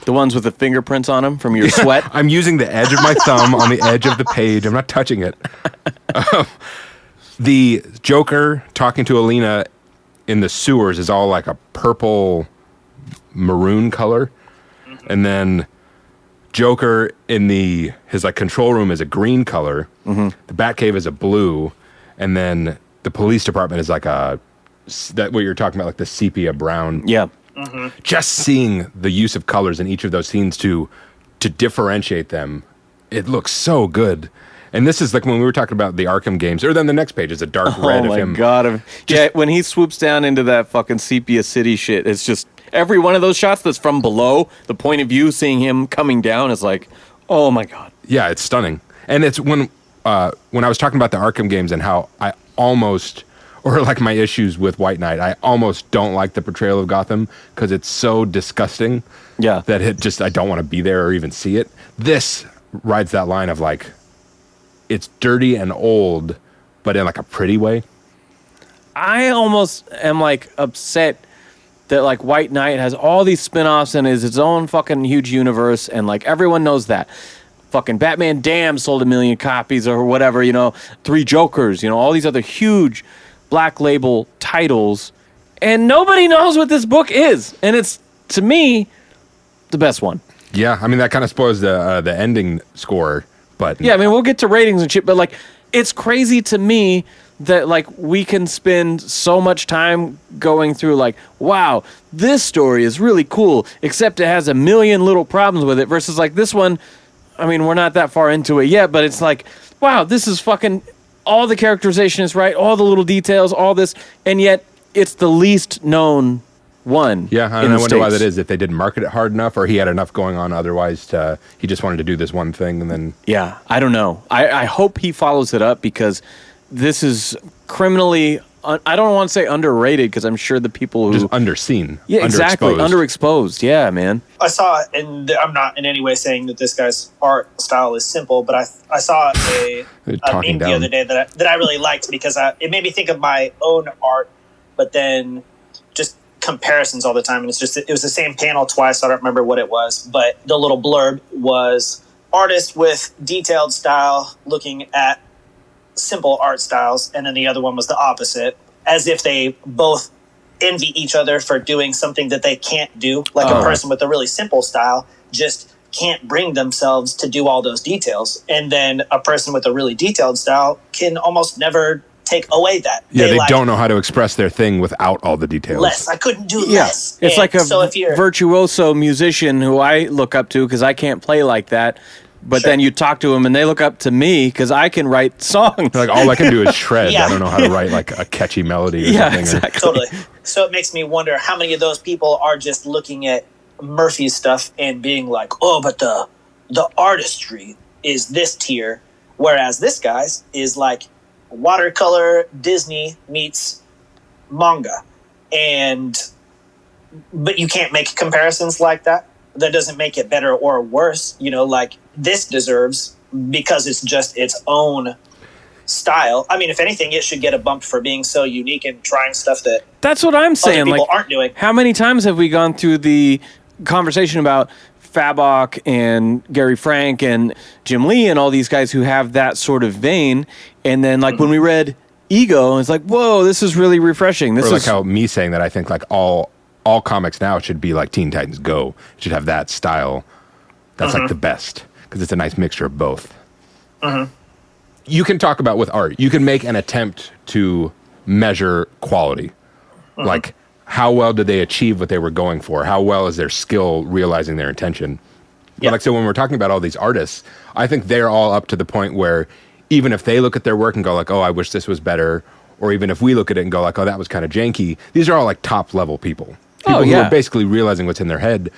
The ones with the fingerprints on them from your sweat. I'm using the edge of my thumb on the edge of the page. I'm not touching it. The Joker talking to Alina in the sewers is all like a purple maroon color. And then Joker in his like control room is a green color. The Batcave is a blue. And then the police department is like what you're talking about, like the sepia brown. Yeah. Just seeing the use of colors in each of those scenes to differentiate them, it looks so good. And this is like when we were talking about the Arkham games, or then the next page is a dark red of him. Oh my God. Yeah, when he swoops down into that fucking sepia city shit, it's just every one of those shots that's from below, the point of view, seeing him coming down is like, oh my God. Yeah, it's stunning. And it's when I was talking about the Arkham games and how I almost, or like my issues with White Knight, I almost don't like the portrayal of Gotham because it's so disgusting. Yeah. That I don't want to be there or even see it. This rides that line of like, it's dirty and old, but in like a pretty way. I almost am like upset that like White Knight has all these spin-offs and is its own fucking huge universe, and like everyone knows that. Fucking Batman Damned sold 1 million copies or whatever, 3 Jokers, all these other huge Black Label titles, and nobody knows what this book is, and it's, to me, the best one. Yeah, I mean that kind of spoils the ending score, but yeah, I mean we'll get to ratings and shit, but like it's crazy to me that like we can spend so much time going through like, wow, this story is really cool, except it has 1 million little problems with it, versus like this one, I mean we're not that far into it yet, but it's like, wow, this is fucking, all the characterization is right, all the little details, all this, and yet it's the least known one. Yeah, and I wonder why that is. If they didn't market it hard enough, or he had enough going on otherwise, he just wanted to do this one thing, and then yeah, I don't know. I hope he follows it up because this is criminally. I don't want to say underrated because I'm sure the people who just underseen, yeah, exactly, underexposed. Yeah, man. I saw, and I'm not in any way saying that this guy's art style is simple, but I saw a meme the other day that I really liked because it made me think of my own art, but then just comparisons all the time. And it was the same panel twice. I don't remember what it was, but the little blurb was artist with detailed style looking at simple art styles, and then the other one was the opposite, as if they both envy each other for doing something that they can't do. Like a person with a really simple style just can't bring themselves to do all those details, and then a person with a really detailed style can almost never take away that. Yeah, they don't know how to express their thing without all the details. Less. I couldn't do less. It's like a virtuoso musician who I look up to because I can't play like that. But then you talk to them and they look up to me because I can write songs. Like all I can do is shred. Yeah. I don't know how to write like a catchy melody or something. Exactly. Totally. So it makes me wonder how many of those people are just looking at Murphy's stuff and being like, oh, but the artistry is this tier, whereas this guy's is like watercolor Disney meets manga. But you can't make comparisons like that. That doesn't make it better or worse. Like this deserves, because it's just its own style. I mean, if anything, it should get a bump for being so unique and trying stuff that that's what I'm saying. other people like, aren't doing. How many times have we gone through the conversation about Fabok and Gary Frank and Jim Lee and all these guys who have that sort of vein. And then, like, when we read Ego, it's like, whoa, this is really refreshing. This or like is how me saying that I think like all comics now should be like Teen Titans Go. It should have that style. That's like the best because it's a nice mixture of both. You can talk about with art. You can make an attempt to measure quality. Like, how well did they achieve what they were going for? How well is their skill realizing their intention? But like, so when we're talking about all these artists, I think they're all up to the point where even if they look at their work and go like, oh, I wish this was better, or even if we look at it and go like, oh, that was kind of janky, these are all like top level people. People who are basically realizing what's in their head.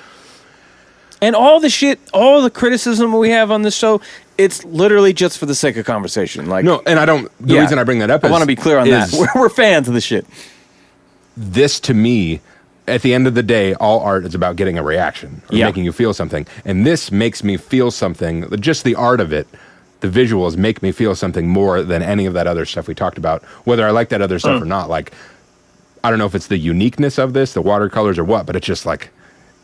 And all the shit, all the criticism we have on this show, it's literally just for the sake of conversation. Like, No, and I don't, the reason I bring that up is... I want to be clear on that. We're fans of the shit. This, to me, at the end of the day, all art is about getting a reaction or making you feel something. And this makes me feel something, just the art of it, the visuals make me feel something more than any of that other stuff we talked about, whether I like that other stuff or not. Like, I don't know if it's the uniqueness of this, the watercolors or what, but it's just like,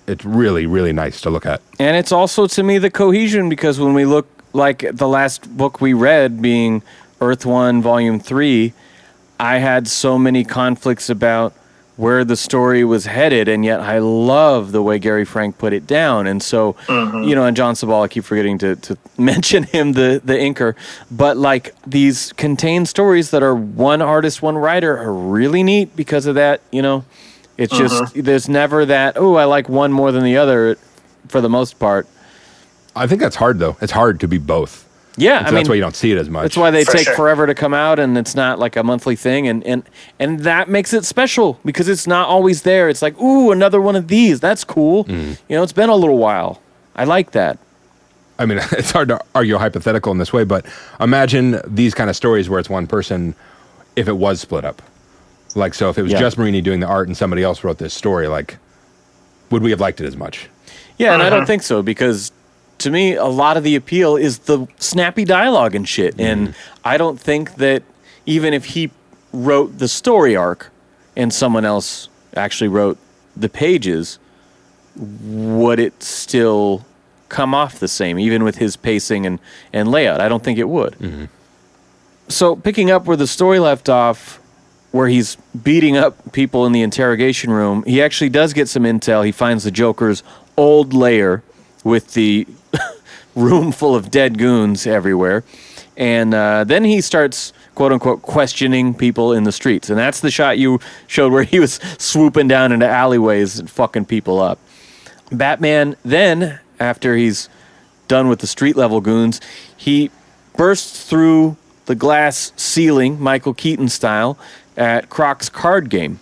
it's really, really nice to look at. And it's also, to me, the cohesion, because when we look, like the last book we read being Earth 1, Volume 3, I had so many conflicts about where the story was headed, and yet I love the way Gary Frank put it down. And so, you know, and John Sabal, I keep forgetting to mention him, the inker, but like these contained stories that are one artist, one writer are really neat because of that, you know. It's just, there's never that, oh, I like one more than the other for the most part. I think that's hard, though. It's hard to be both. Yeah, so that's why you don't see it as much. That's why they take forever to come out, and it's not like a monthly thing, and that makes it special because it's not always there. It's like, ooh, another one of these. That's cool. You know, it's been a little while. I like that. I mean, it's hard to argue a hypothetical in this way, but imagine these kind of stories where it's one person if it was split up. Like, so if it was just Marini doing the art and somebody else wrote this story, like, would we have liked it as much? Yeah, and I don't think so, because to me, a lot of the appeal is the snappy dialogue and shit. And I don't think that even if he wrote the story arc and someone else actually wrote the pages, would it still come off the same, even with his pacing and layout? I don't think it would. So picking up where the story left off, where he's beating up people in the interrogation room, he actually does get some intel. He finds the Joker's old lair with the room full of dead goons everywhere. And then he starts, quote-unquote, questioning people in the streets. And that's the shot you showed where he was swooping down into alleyways and fucking people up. Batman then, after he's done with the street-level goons, he bursts through the glass ceiling, Michael Keaton style, at Croc's card game.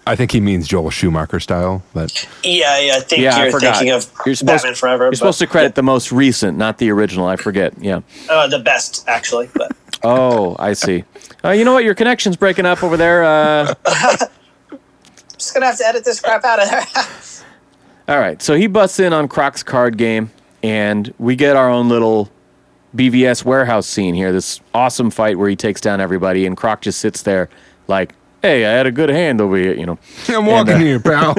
I think he means Joel Schumacher style. But I think you're thinking of Batman Forever. You're supposed to credit the most recent, not the original. I forget. Yeah. The best, actually. But. Oh, I see. You know what? Your connection's breaking up over there. Just going to have to edit this crap out of there. All right. So he busts in on Croc's card game, and we get our own little BVS warehouse scene here. This awesome fight where he takes down everybody, and Croc just sits there like, hey, I had a good hand over here, you know. I'm walking here, pal.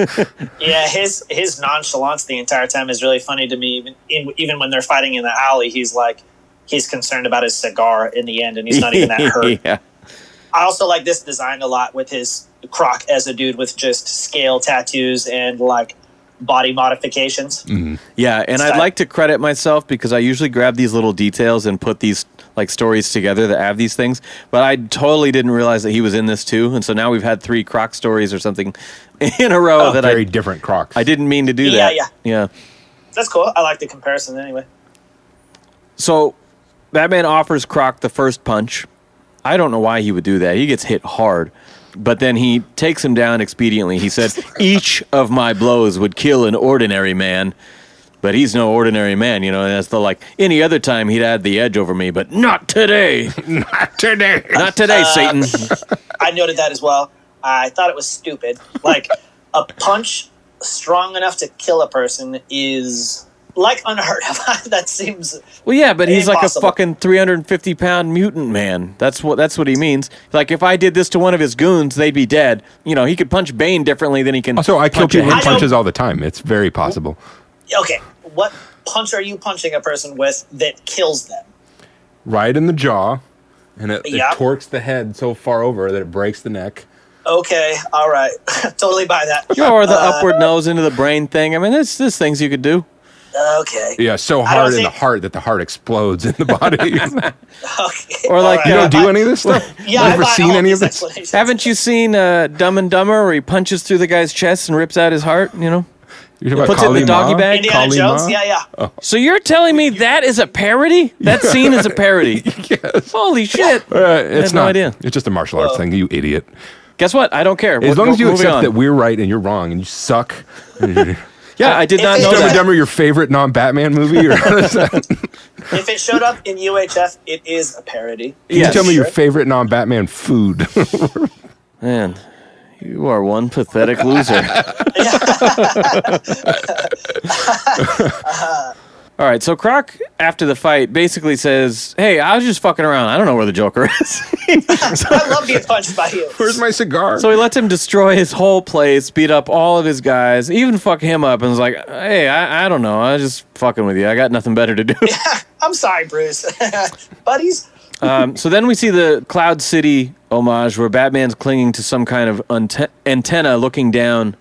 Yeah, his nonchalance the entire time is really funny to me. Even when they're fighting in the alley, he's concerned about his cigar in the end, and he's not even that hurt. Yeah. I also like this design a lot with his Croc as a dude with just scale tattoos and like body modifications. Yeah, and I'd like to credit myself because I usually grab these little details and put these like stories together that have these things, but I totally didn't realize that he was in this too, and so now we've had 3 Croc stories or something in a row that very different Crocs. I didn't mean to do that. Yeah. That's cool. I like the comparison anyway. So Batman offers Croc the first punch. I don't know why he would do that. He gets hit hard. But then he takes him down expediently. He said, each of my blows would kill an ordinary man, but he's no ordinary man, you know. And that's like, any other time he'd had the edge over me, but not today. Not today. Not today, Satan. I noted that as well. I thought it was stupid. Like, a punch strong enough to kill a person is like unheard of. That seems Well, yeah, but he's impossible. like a fucking 350-pound mutant man. That's what he means. Like, if I did this to one of his goons, they'd be dead. You know, he could punch Bane differently than he can. Also, I kill punch a people with henchman. punches all the time. It's very possible. Okay, what punch are you punching a person with that kills them? Right in the jaw, and it Yep. torques the head so far over that it breaks the neck. Okay, all right. Totally buy that. Or the upward nose into the brain thing. I mean, there's things you could do. Okay. Yeah, so I don't hard in the think- heart that the heart explodes in the body. Okay. Or like, all You right. don't do any of this stuff? Yeah, I Never buy seen all any of these this? explanations. Haven't you seen Dumb and Dumber where he punches through the guy's chest and rips out his heart, you know? You're talking Puts it in the Kali doggy Ma? bag? Indiana Kali Jones? Ma? Yeah, yeah. So you're telling me that is a parody? That scene is a parody? Yes. Holy shit. It's I had no not. idea. It's just a martial arts thing, you idiot. Guess what? I don't care. As long as you Moving accept on. that we're right and you're wrong and you suck. Yeah, I did not If know it- Dumb and that. Dumber your favorite non-Batman movie? Or how does that? If it showed up in UHF, it is a parody. Can Yes. you tell me your Sure. favorite non-Batman food? Man, you are one pathetic loser. All right, so Croc, after the fight, basically says, hey, I was just fucking around. I don't know where the Joker is. I love being punched by you. Where's my cigar? So he lets him destroy his whole place, beat up all of his guys, even fuck him up, and is like, hey, I don't know. I was just fucking with you. I got nothing better to do. I'm sorry, Bruce. Buddies? So then we see the Cloud City homage where Batman's clinging to some kind of antenna looking down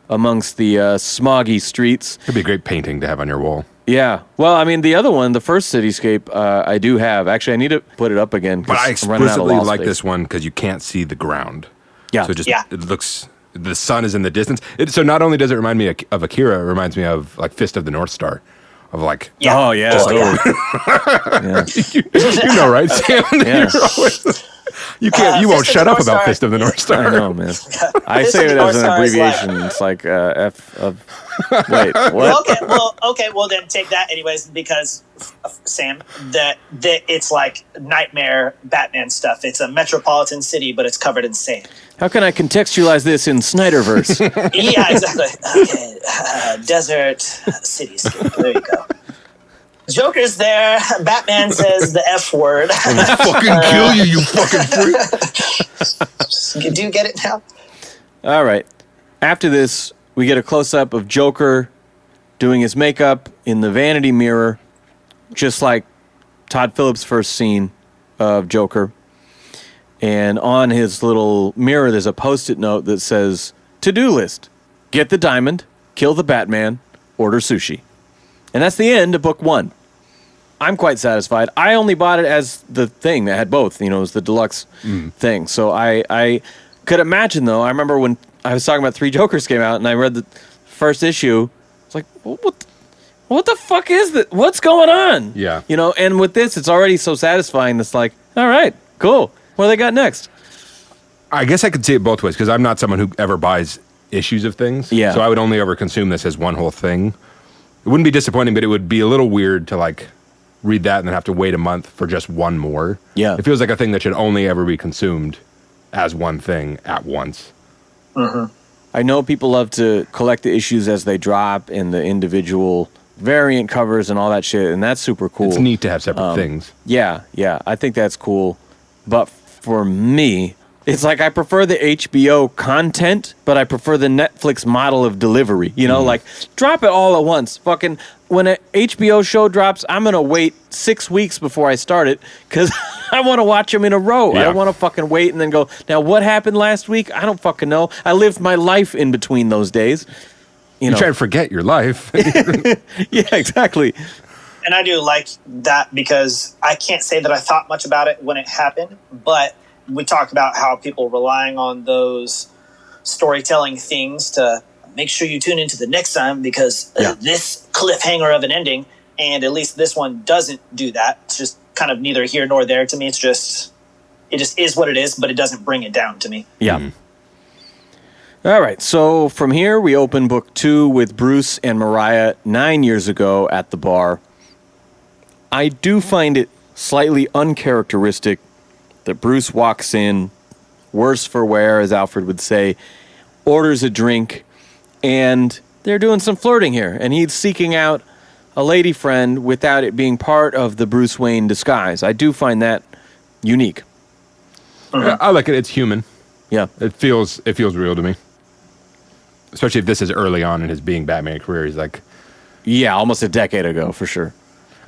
amongst the smoggy streets. It'd be a great painting to have on your wall. Yeah. Well, I mean, the other one, the first cityscape, I do have. Actually, I need to put it up again. 'cause But I I'm running out of explicitly wall like space. this one because you can't see the ground. Yeah. So just Yeah. it looks, the sun is in the distance. So not only does it remind me of Akira, it reminds me of like Fist of the North Star. Of like, Yeah. Oh, yeah. Oh, yeah. Yeah. you know, right, Sam? Yeah. You're always- you can't, you won't Fist of shut the up North about Star. Fist of the North Star. I know, man. I Fist say of it the as North an Star is abbreviation. It's like F of. Wait, what? Okay, well then take that anyways, because Sam, that it's like nightmare Batman stuff. It's a metropolitan city, but it's covered in sand. How can I contextualize this in Snyderverse? Yeah, exactly. Okay, desert cityscape. There you go. Joker's there. Batman says the F word. Fucking kill you, you fucking freak. Do you get it now? All right. After this, we get a close-up of Joker doing his makeup in the vanity mirror, just like Todd Phillips' first scene of Joker. And on his little mirror, there's a Post-it note that says, to-do list, get the diamond, kill the Batman, order sushi. And that's the end of book one. I'm quite satisfied. I only bought it as the thing that had both. You know, it was the deluxe thing. So I could imagine, though. I remember when I was talking about Three Jokers came out, and I read the first issue. It's like, what the fuck is this? What's going on? Yeah. You know, and with this, it's already so satisfying. It's like, all right, cool. What do they got next? I guess I could see it both ways because I'm not someone who ever buys issues of things. Yeah. So I would only ever consume this as one whole thing. It wouldn't be disappointing, but it would be a little weird to like read that and then have to wait a month for just one more. Yeah. It feels like a thing that should only ever be consumed as one thing at once. I know people love to collect the issues as they drop and the individual variant covers and all that shit, and that's super cool. It's neat to have separate things. Yeah, I think that's cool. But for me, it's like I prefer the HBO content, but I prefer the Netflix model of delivery. You know, like drop it all at once. Fucking when an HBO show drops, I'm going to wait 6 weeks before I start it because I want to watch them in a row. I Yeah. don't want to fucking wait and then go, now what happened last week? I don't fucking know. I lived my life in between those days. You You know. try to forget your life. Yeah, exactly. And I do like that because I can't say that I thought much about it when it happened, but we talk about how people relying on those storytelling things to make sure you tune into the next time because this cliffhanger of an ending, and at least this one doesn't do that. It's just kind of neither here nor there to me. It just is what it is, but it doesn't bring it down to me. Yeah. All right, so from here we open book 2 with Bruce and Mariah 9 years ago at the bar. I do find it slightly uncharacteristic that Bruce walks in, worse for wear, as Alfred would say, orders a drink, and they're doing some flirting here, and he's seeking out a lady friend without it being part of the Bruce Wayne disguise. I do find that unique. Yeah, I like it. It's human. Yeah. It feels real to me. Especially if this is early on in his being Batman career. He's like... Yeah, almost a decade ago, for sure.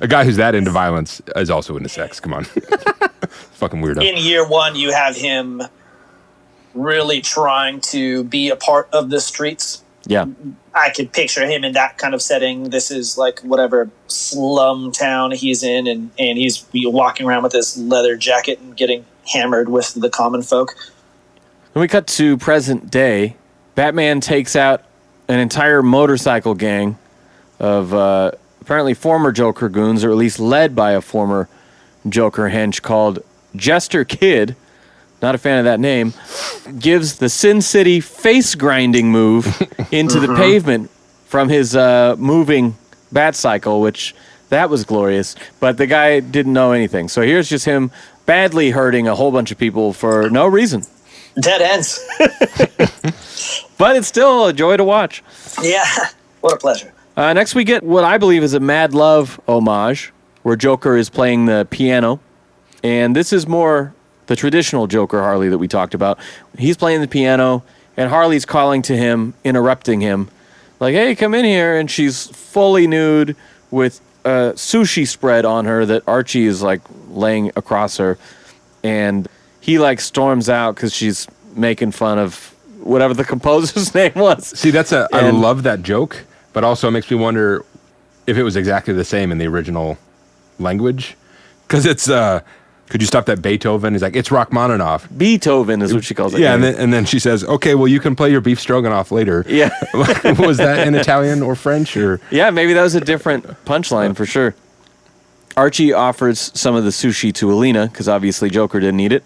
A guy who's that into violence is also into sex. Come on. Fucking weirdo. In year one, you have him really trying to be a part of the streets. Yeah. I could picture him in that kind of setting. This is like whatever slum town he's in, and he's walking around with this leather jacket and getting hammered with the common folk. When we cut to present day, Batman takes out an entire motorcycle gang of apparently former Joker goons, or at least led by a former Joker hench called Jester Kid. Not a fan of that name. Gives the Sin City face grinding move into the pavement from his moving bat cycle, which that was glorious. But the guy didn't know anything. So here's just him badly hurting a whole bunch of people for no reason. Dead ends. But it's still a joy to watch. Yeah, what a pleasure. Next we get what I believe is a Mad Love homage, where Joker is playing the piano. And this is more the traditional Joker Harley that we talked about. He's playing the piano, and Harley's calling to him, interrupting him. Like, hey, come in here. And she's fully nude with a sushi spread on her that Archie is, like, laying across her. And he, like, storms out because she's making fun of whatever the composer's name was. See, I love that joke, but also it makes me wonder if it was exactly the same in the original language. Because it's... could you stop that Beethoven? He's like, it's Rachmaninoff. Beethoven is what she calls it. Yeah, and then she says, okay, well, you can play your beef stroganoff later. Yeah. Was that in Italian or French? Or Yeah, maybe that was a different punchline for sure. Archie offers some of the sushi to Alina, because obviously Joker didn't eat it.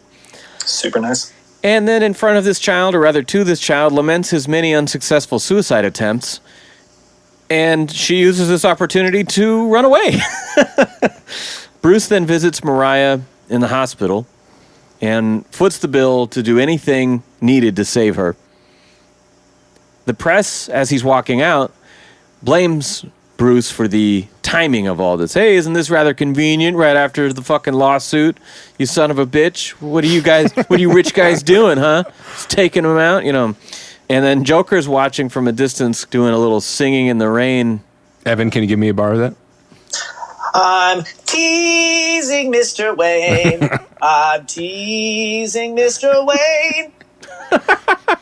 Super nice. And then in front of this child, or rather to this child, laments his many unsuccessful suicide attempts. And she uses this opportunity to run away. Bruce then visits Mariah in the hospital and foots the bill to do anything needed to save her. The press, as he's walking out, blames Bruce for the timing of all this. Hey, isn't this rather convenient right after the fucking lawsuit? You son of a bitch. What are you rich guys doing, huh? Just taking them out, you know. And then Joker's watching from a distance doing a little singing in the rain. Evan, can you give me a bar of that? I'm teasing Mr. Wayne. I'm teasing Mr. Wayne.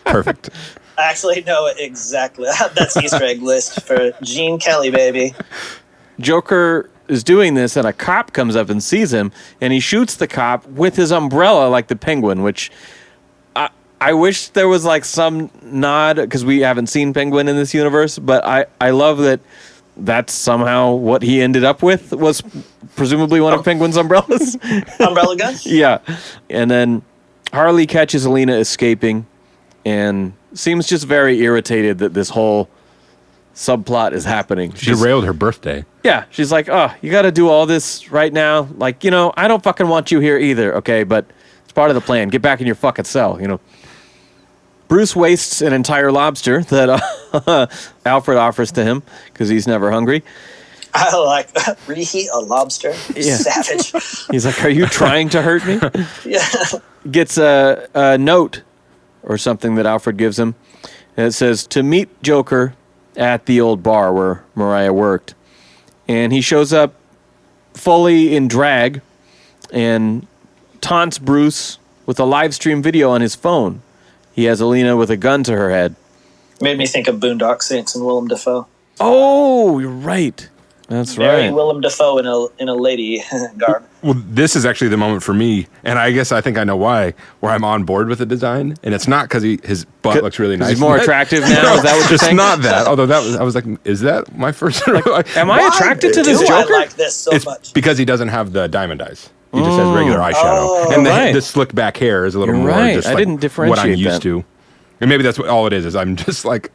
Perfect. I actually know it exactly. That's Easter egg list for Gene Kelly, baby. Joker is doing this, and a cop comes up and sees him, and he shoots the cop with his umbrella like the Penguin, which I wish there was like some nod, because we haven't seen Penguin in this universe, but I love that that's somehow what he ended up with, was presumably one of Penguin's umbrellas. Umbrella guns? Yeah. And then Harley catches Alina escaping and seems just very irritated that this whole subplot is happening. She derailed her birthday. Yeah. She's like, oh, you got to do all this right now? Like, you know, I don't fucking want you here either, okay? But it's part of the plan. Get back in your fucking cell, you know. Bruce wastes an entire lobster that Alfred offers to him because he's never hungry. I like reheat a lobster. Yeah. Savage. He's like, are you trying to hurt me? Yeah. Gets a note or something that Alfred gives him. And it says, to meet Joker at the old bar where Mariah worked. And he shows up fully in drag and taunts Bruce with a live stream video on his phone. He has Alina with a gun to her head. Made me think of Boondock Saints and Willem Dafoe. Oh, you're right. That's Very right. Willem Dafoe in a lady garb. Well, this is actually the moment for me, and I guess I think I know why, where I'm on board with the design, and it's not because his butt looks really nice. He's more attractive now? Is that what you're it's saying? not that. Although I was like, is that my first? Am I attracted to this Do Joker? I like this so It's much? because he doesn't have the diamond eyes. He just has regular eyeshadow, and right. the slick back hair is a little You're more right. just I like didn't what differentiate I'm used that. to. And maybe that's what all it is I'm just like,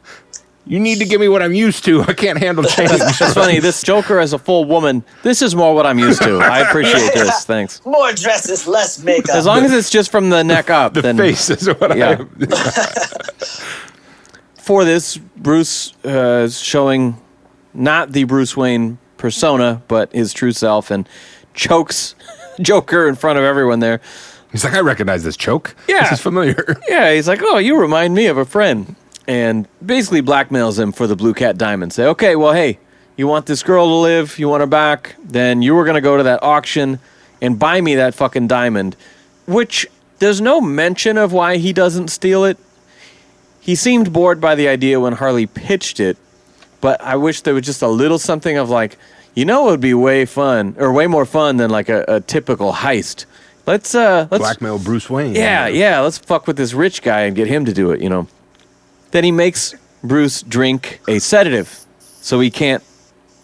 you need to give me what I'm used to. I can't handle change. It's funny. This Joker as a full woman, this is more what I'm used to. I appreciate this. Thanks. More dresses, less makeup. As long as it's just from the neck up. The then, face is what yeah. I... For this, Bruce is showing not the Bruce Wayne persona, but his true self, and chokes Joker in front of everyone there. He's like, I recognize this choke. Yeah. This is familiar. Yeah, he's like, oh, you remind me of a friend. And basically blackmails him for the Blue Cat diamond. Say, okay, well, hey, you want this girl to live, you want her back, then you were going to go to that auction and buy me that fucking diamond, which there's no mention of why he doesn't steal it. He seemed bored by the idea when Harley pitched it, but I wish there was just a little something of like, you know, it would be way more fun than like a typical heist. Let's blackmail Bruce Wayne. Yeah, let's fuck with this rich guy and get him to do it, you know. Then he makes Bruce drink a sedative so he can't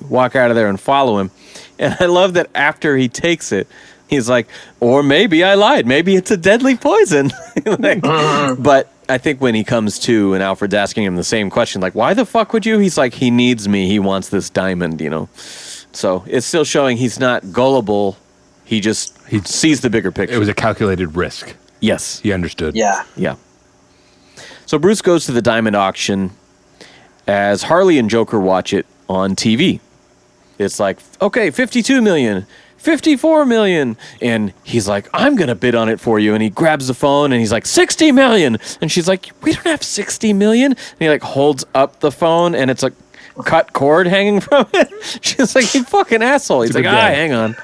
walk out of there and follow him. And I love that after he takes it, he's like, or maybe I lied. Maybe it's a deadly poison. But I think when he comes to and Alfred's asking him the same question, like, why the fuck would you? He's like, he needs me. He wants this diamond, you know. So it's still showing he's not gullible. He sees the bigger picture. It was a calculated risk. Yes. He understood. Yeah. Yeah. So Bruce goes to the diamond auction as Harley and Joker watch it on TV. It's like, okay, 52 million, 54 million. And he's like, I'm going to bid on it for you. And he grabs the phone and he's like, 60 million. And she's like, we don't have 60 million. And he like holds up the phone and it's a cut cord hanging from it. She's like, you fucking asshole. He's like, hang on.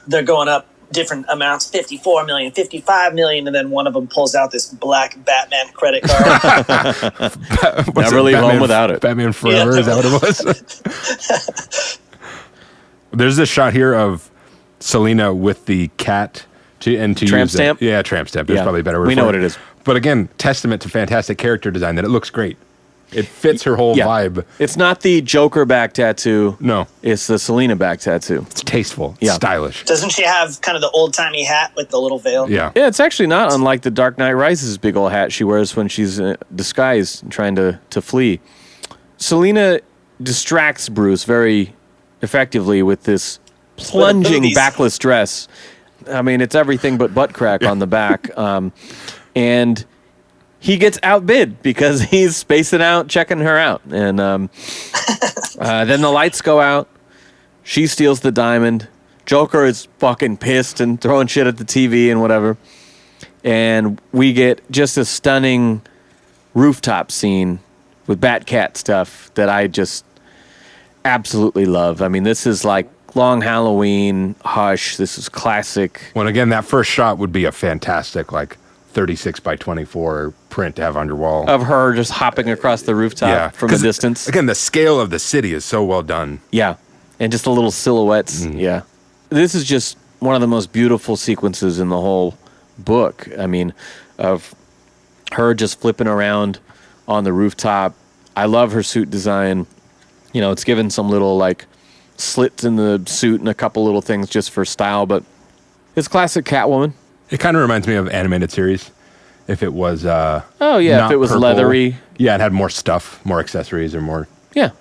They're going up different amounts, 54 million, 55 million, and then one of them pulls out this black Batman credit card. Never leave home without it. Batman Forever, is that what it was? There's this shot here of Selina with the cat to tramp stamp? Yeah, tramp stamp. There's probably a better word We know for what it is. But again, testament to fantastic character design that it looks great. It fits her whole vibe. It's not the Joker back tattoo. No. It's the Selina back tattoo. It's tasteful. It's stylish. Doesn't she have kind of the old-timey hat with the little veil? Yeah. Yeah, it's actually not unlike the Dark Knight Rises big old hat she wears when she's disguised trying to flee. Selina distracts Bruce very effectively with this plunging backless dress. I mean, it's everything but butt crack on the back. And he gets outbid because he's spacing out, checking her out. And then the lights go out. She steals the diamond. Joker is fucking pissed and throwing shit at the TV and whatever. And we get just a stunning rooftop scene with Batcat stuff that I just absolutely love. I mean, this is like Long Halloween, Hush. This is classic. When again, that first shot would be a fantastic, like, 36 by 24 print to have on your wall. Of her just hopping across the rooftop from a distance. Again, the scale of the city is so well done. Yeah. And just the little silhouettes. Yeah. This is just one of the most beautiful sequences in the whole book. I mean, of her just flipping around on the rooftop. I love her suit design. You know, it's given some little, like, slits in the suit and a couple little things just for style, but it's classic Catwoman. It kind of reminds me of animated series. If it was, if it was purple. leathery. Yeah, it had more stuff, more accessories, or more. Yeah,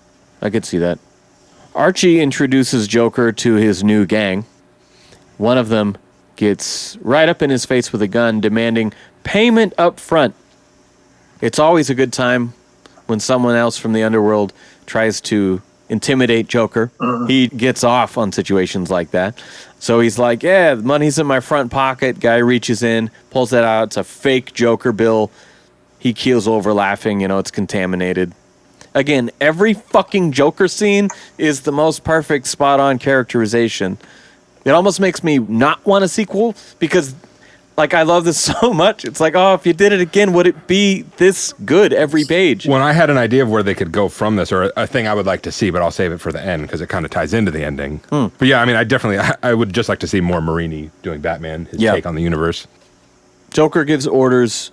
I could see that. Archie introduces Joker to his new gang. One of them gets right up in his face with a gun, demanding payment up front. It's always a good time when someone else from the underworld tries to intimidate Joker. He gets off on situations like that. So he's like, yeah, the money's in my front pocket. Guy reaches in, pulls that out. It's a fake Joker bill. He keels over laughing. You know, it's contaminated. Again, every fucking Joker scene is the most perfect, spot-on characterization. It almost makes me not want a sequel because, like, I love this so much. It's like, oh, if you did it again, would it be this good every page? When I had an idea of where they could go from this, or a thing I would like to see, but I'll save it for the end because it kind of ties into the ending. But yeah, I mean, I would just like to see more Marini doing Batman, his take on the universe. Joker gives orders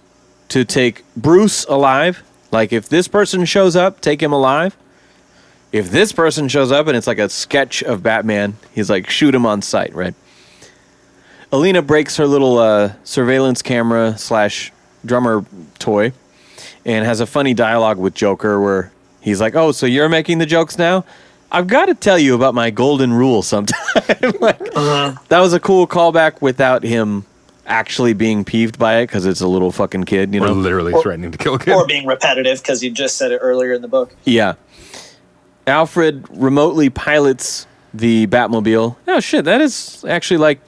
to take Bruce alive. Like, if this person shows up, take him alive. If this person shows up and it's like a sketch of Batman, he's like, shoot him on sight, right? Alina breaks her little surveillance camera / drummer toy and has a funny dialogue with Joker where he's like, oh, so you're making the jokes now? I've got to tell you about my golden rule sometime. That was a cool callback without him actually being peeved by it because it's a little fucking kid, you know? Or literally threatening to kill a kid. Or being repetitive because he just said it earlier in the book. Yeah. Alfred remotely pilots the Batmobile. Oh, shit, that is actually like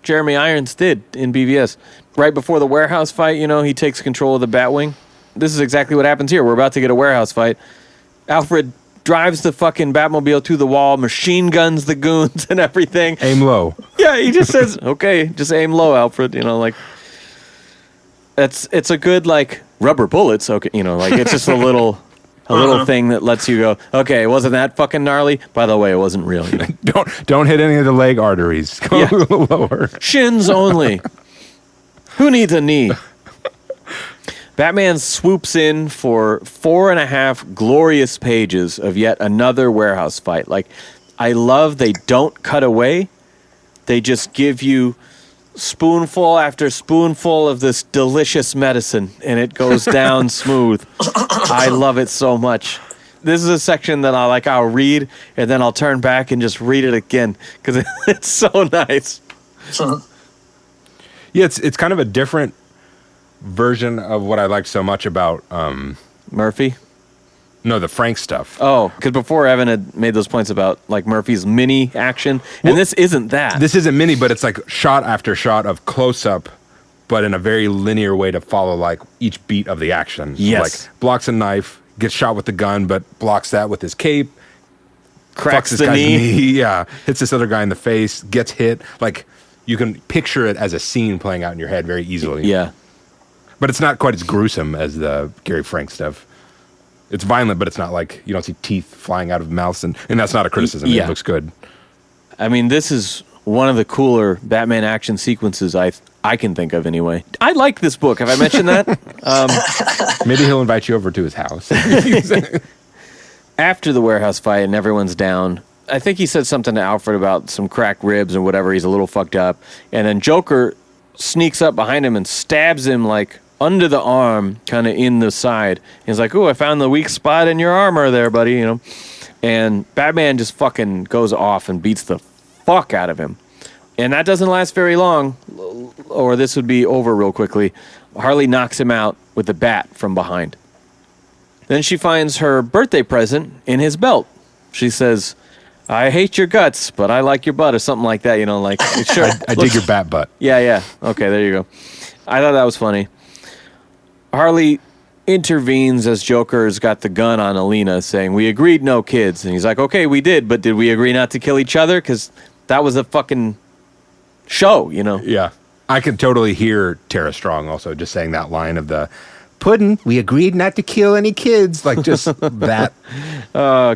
Jeremy Irons did in BVS. Right before the warehouse fight, he takes control of the Batwing. This is exactly what happens here. We're about to get a warehouse fight. Alfred drives the fucking Batmobile to the wall, machine guns the goons and everything. Aim low. Yeah, he just says, okay, just aim low, Alfred. It's a good, rubber bullets. Okay, it's just a little thing that lets you go, okay, wasn't that fucking gnarly? By the way, it wasn't real. Don't hit any of the leg arteries. Go a little lower. Shins only. Who needs a knee? Batman swoops in for 4.5 glorious pages of yet another warehouse fight. I love they don't cut away. They just give you spoonful after spoonful of this delicious medicine, and it goes down smooth. I love it so much. This is a section that I'll read, and then I'll turn back and just read it again, because it's so nice. Yeah, it's kind of a different version of what I like so much about Murphy? No, the Frank stuff. Oh, because before Evan had made those points about Murphy's mini action, and this isn't that. This isn't mini, but it's shot after shot of close up, but in a very linear way to follow each beat of the action. Yes. Blocks a knife, gets shot with the gun, but blocks that with his cape. Cracks this the guy's knee. Yeah, hits this other guy in the face, gets hit. You can picture it as a scene playing out in your head very easily. Yeah. But it's not quite as gruesome as the Gary Frank stuff. It's violent, but it's not you don't see teeth flying out of mouths, and that's not a criticism. Yeah. It looks good. I mean, this is one of the cooler Batman action sequences I can think of anyway. I like this book. Have I mentioned that? Maybe he'll invite you over to his house. After the warehouse fight and everyone's down, I think he said something to Alfred about some cracked ribs or whatever. He's a little fucked up. And then Joker sneaks up behind him and stabs him under the arm, kind of in the side. He's like, "Ooh, I found the weak spot in your armor there, buddy," And Batman just fucking goes off and beats the fuck out of him. And that doesn't last very long, or this would be over real quickly. Harley knocks him out with the bat from behind. Then she finds her birthday present in his belt. She says, "I hate your guts, but I like your butt," or something like that, Sure. I dig your bat butt. Yeah. Okay, there you go. I thought that was funny. Harley intervenes as Joker's got the gun on Alina, saying, "We agreed no kids." And he's like, "Okay, we did, but did we agree not to kill each other? Because that was a fucking show, Yeah. I could totally hear Tara Strong also just saying that line of the, "Puddin', we agreed not to kill any kids." Just that.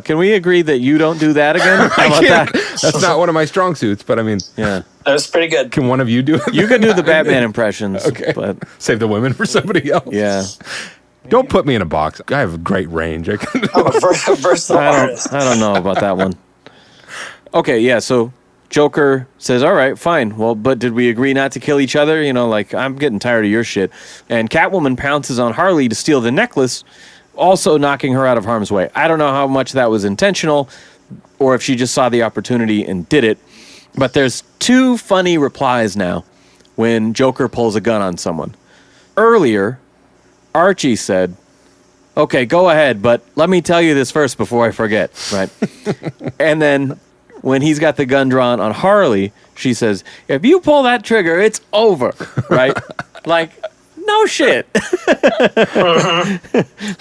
Can we agree that you don't do that again? How about that? That's not one of my strong suits, but I mean... Yeah. That was pretty good. Can one of you do it? You can do the Batman impressions. Okay. But save the women for somebody else. yeah. Don't put me in a box. I have great range. I'm a versatile artist. I don't know about that one. Okay, yeah, so Joker says, "All right, fine. Well, but did we agree not to kill each other? I'm getting tired of your shit." And Catwoman pounces on Harley to steal the necklace, also knocking her out of harm's way. I don't know how much that was intentional or if she just saw the opportunity and did it. But there's two funny replies now when Joker pulls a gun on someone. Earlier, Archie said, "Okay, go ahead, but let me tell you this first before I forget," right? And then when he's got the gun drawn on Harley, she says, "If you pull that trigger, it's over," right? No shit.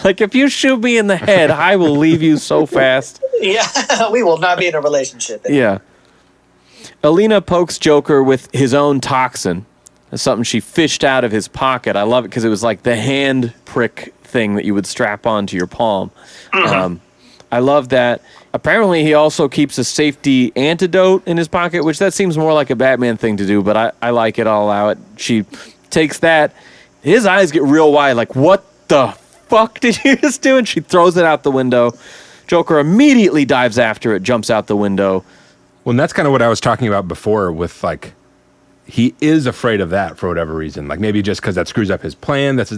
If you shoot me in the head, I will leave you so fast. Yeah, we will not be in a relationship. Yeah. Alina pokes Joker with his own toxin. That's something she fished out of his pocket. I love it because it was like the hand prick thing that you would strap onto your palm. Mm-hmm. I love that. Apparently, he also keeps a safety antidote in his pocket, which that seems more like a Batman thing to do, but I like it. I'll allow it. She takes that. His eyes get real wide, what the fuck did you just do? And she throws it out the window. Joker immediately dives after it, jumps out the window. Well, and that's kind of what I was talking about before with, he is afraid of that for whatever reason. Maybe just because that screws up his plan. That's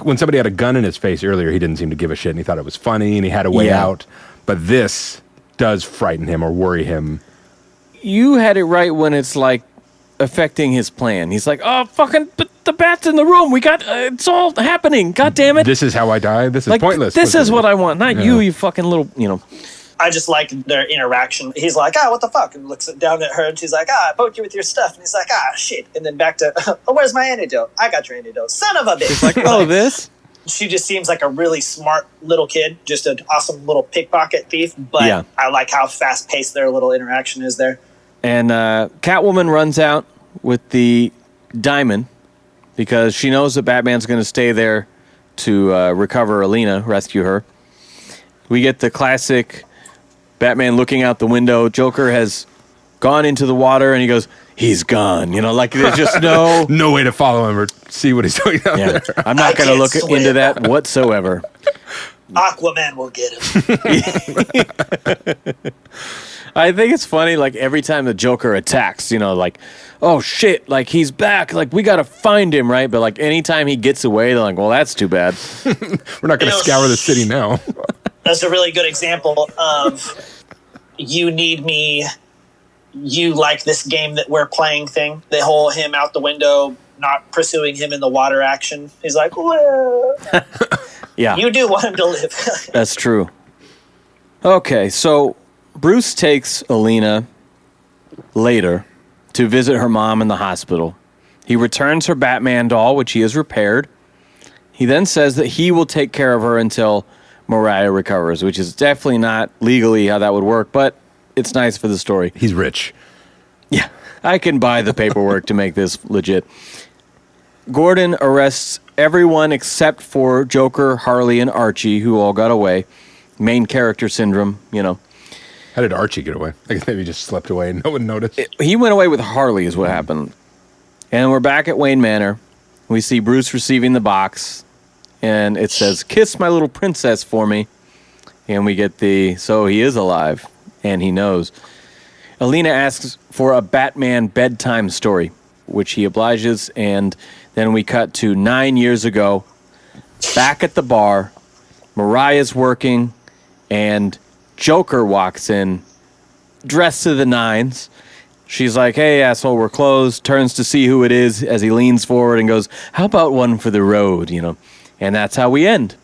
when somebody had a gun in his face earlier, he didn't seem to give a shit, and he thought it was funny, and he had a way out. But this does frighten him or worry him. You had it right when it's, affecting his plan. He's like, "Oh, fucking, but the bat's in the room. We got, it's all happening. God damn it. This is how I die. This is pointless. This is what I want. Not you fucking little, I just like their interaction. He's like, what the fuck? And looks down at her, and she's like, I poked you with your stuff. And he's like, shit. And then back to, where's my antidote? I got your antidote. Son of a bitch. She's like, this? She just seems like a really smart little kid, just an awesome little pickpocket thief. But I like how fast-paced their little interaction is there. And Catwoman runs out with the diamond because she knows that Batman's going to stay there to recover Alina, rescue her. We get the classic Batman looking out the window. Joker has gone into the water, and he goes, he's gone. Like there's just no way to follow him or see what he's doing out there. I'm not going to look into that whatsoever. Aquaman will get him. I think it's funny, like, every time the Joker attacks, like, oh, shit, like, he's back, like, we got to find him, right? But, like, anytime he gets away, they're like, well, that's too bad. We're not going to scour the city now. That's a really good example of you need me, you like this game that we're playing thing. They haul him out the window, not pursuing him in the water action. He's like, whoa. Yeah. You do want him to live. That's true. Okay, so Bruce takes Alina later to visit her mom in the hospital. He returns her Batman doll, which he has repaired. He then says that he will take care of her until Mariah recovers, which is definitely not legally how that would work, but it's nice for the story. He's rich. Yeah, I can buy the paperwork to make this legit. Gordon arrests everyone except for Joker, Harley, and Archie, who all got away. Main character syndrome, How did Archie get away? I guess maybe he just slept away and no one noticed. He went away with Harley is what happened. And we're back at Wayne Manor. We see Bruce receiving the box. And it says, kiss my little princess for me. And we get so he is alive. And he knows. Alina asks for a Batman bedtime story, which he obliges. And then we cut to 9 years ago. Back at the bar. Mariah's working. And Joker walks in, dressed to the nines. She's like, hey, asshole, we're closed. Turns to see who it is as he leans forward and goes, how about one for the road, And that's how we end.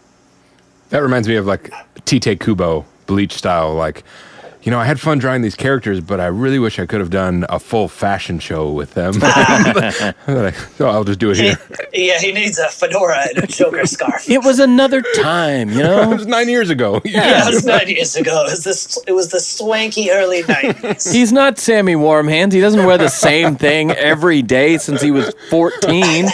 That reminds me of, like, Tite Kubo, Bleach style. Like, I had fun drawing these characters, but I really wish I could have done a full fashion show with them. So I'll just do it here. He needs a fedora and a Joker scarf. It was another time, It was 9 years ago. Yeah, it was 9 years ago. It was the swanky early 90s. He's not Sammy Warm Hands. He doesn't wear the same thing every day since he was 14.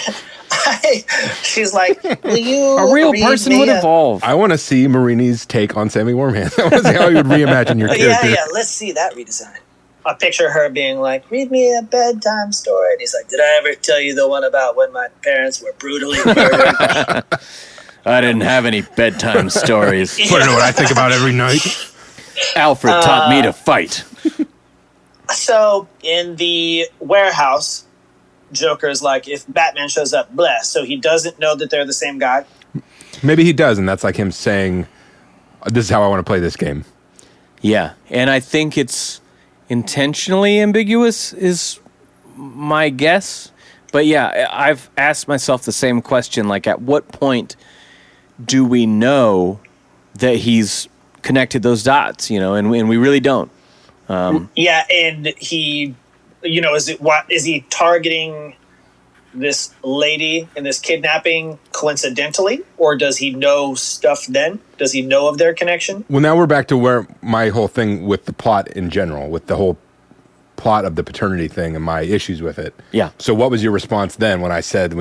She's like, will you A real person would evolve. I want to see Marini's take on Sammy Warm Hands. I want to see how he would reimagine your character. Yeah, let's see that redesign. I picture her being like, read me a bedtime story. And he's like, did I ever tell you the one about when my parents were brutally murdered? I didn't have any bedtime stories. I don't know what I think about every night. Alfred taught me to fight. So, in the warehouse, Joker's like, if Batman shows up, bless. So he doesn't know that they're the same guy. Maybe he does, and that's like him saying, this is how I want to play this game. Yeah, and I think it's intentionally ambiguous is my guess. But yeah, I've asked myself the same question, like at what point do we know that he's connected those dots, and we really don't. Yeah, and he, is he targeting this lady in this kidnapping coincidentally, or does he know stuff then? Does he know of their connection? Well, now we're back to where my whole thing with the plot in general, with the whole plot of the paternity thing and my issues with it. Yeah. So what was your response then when you said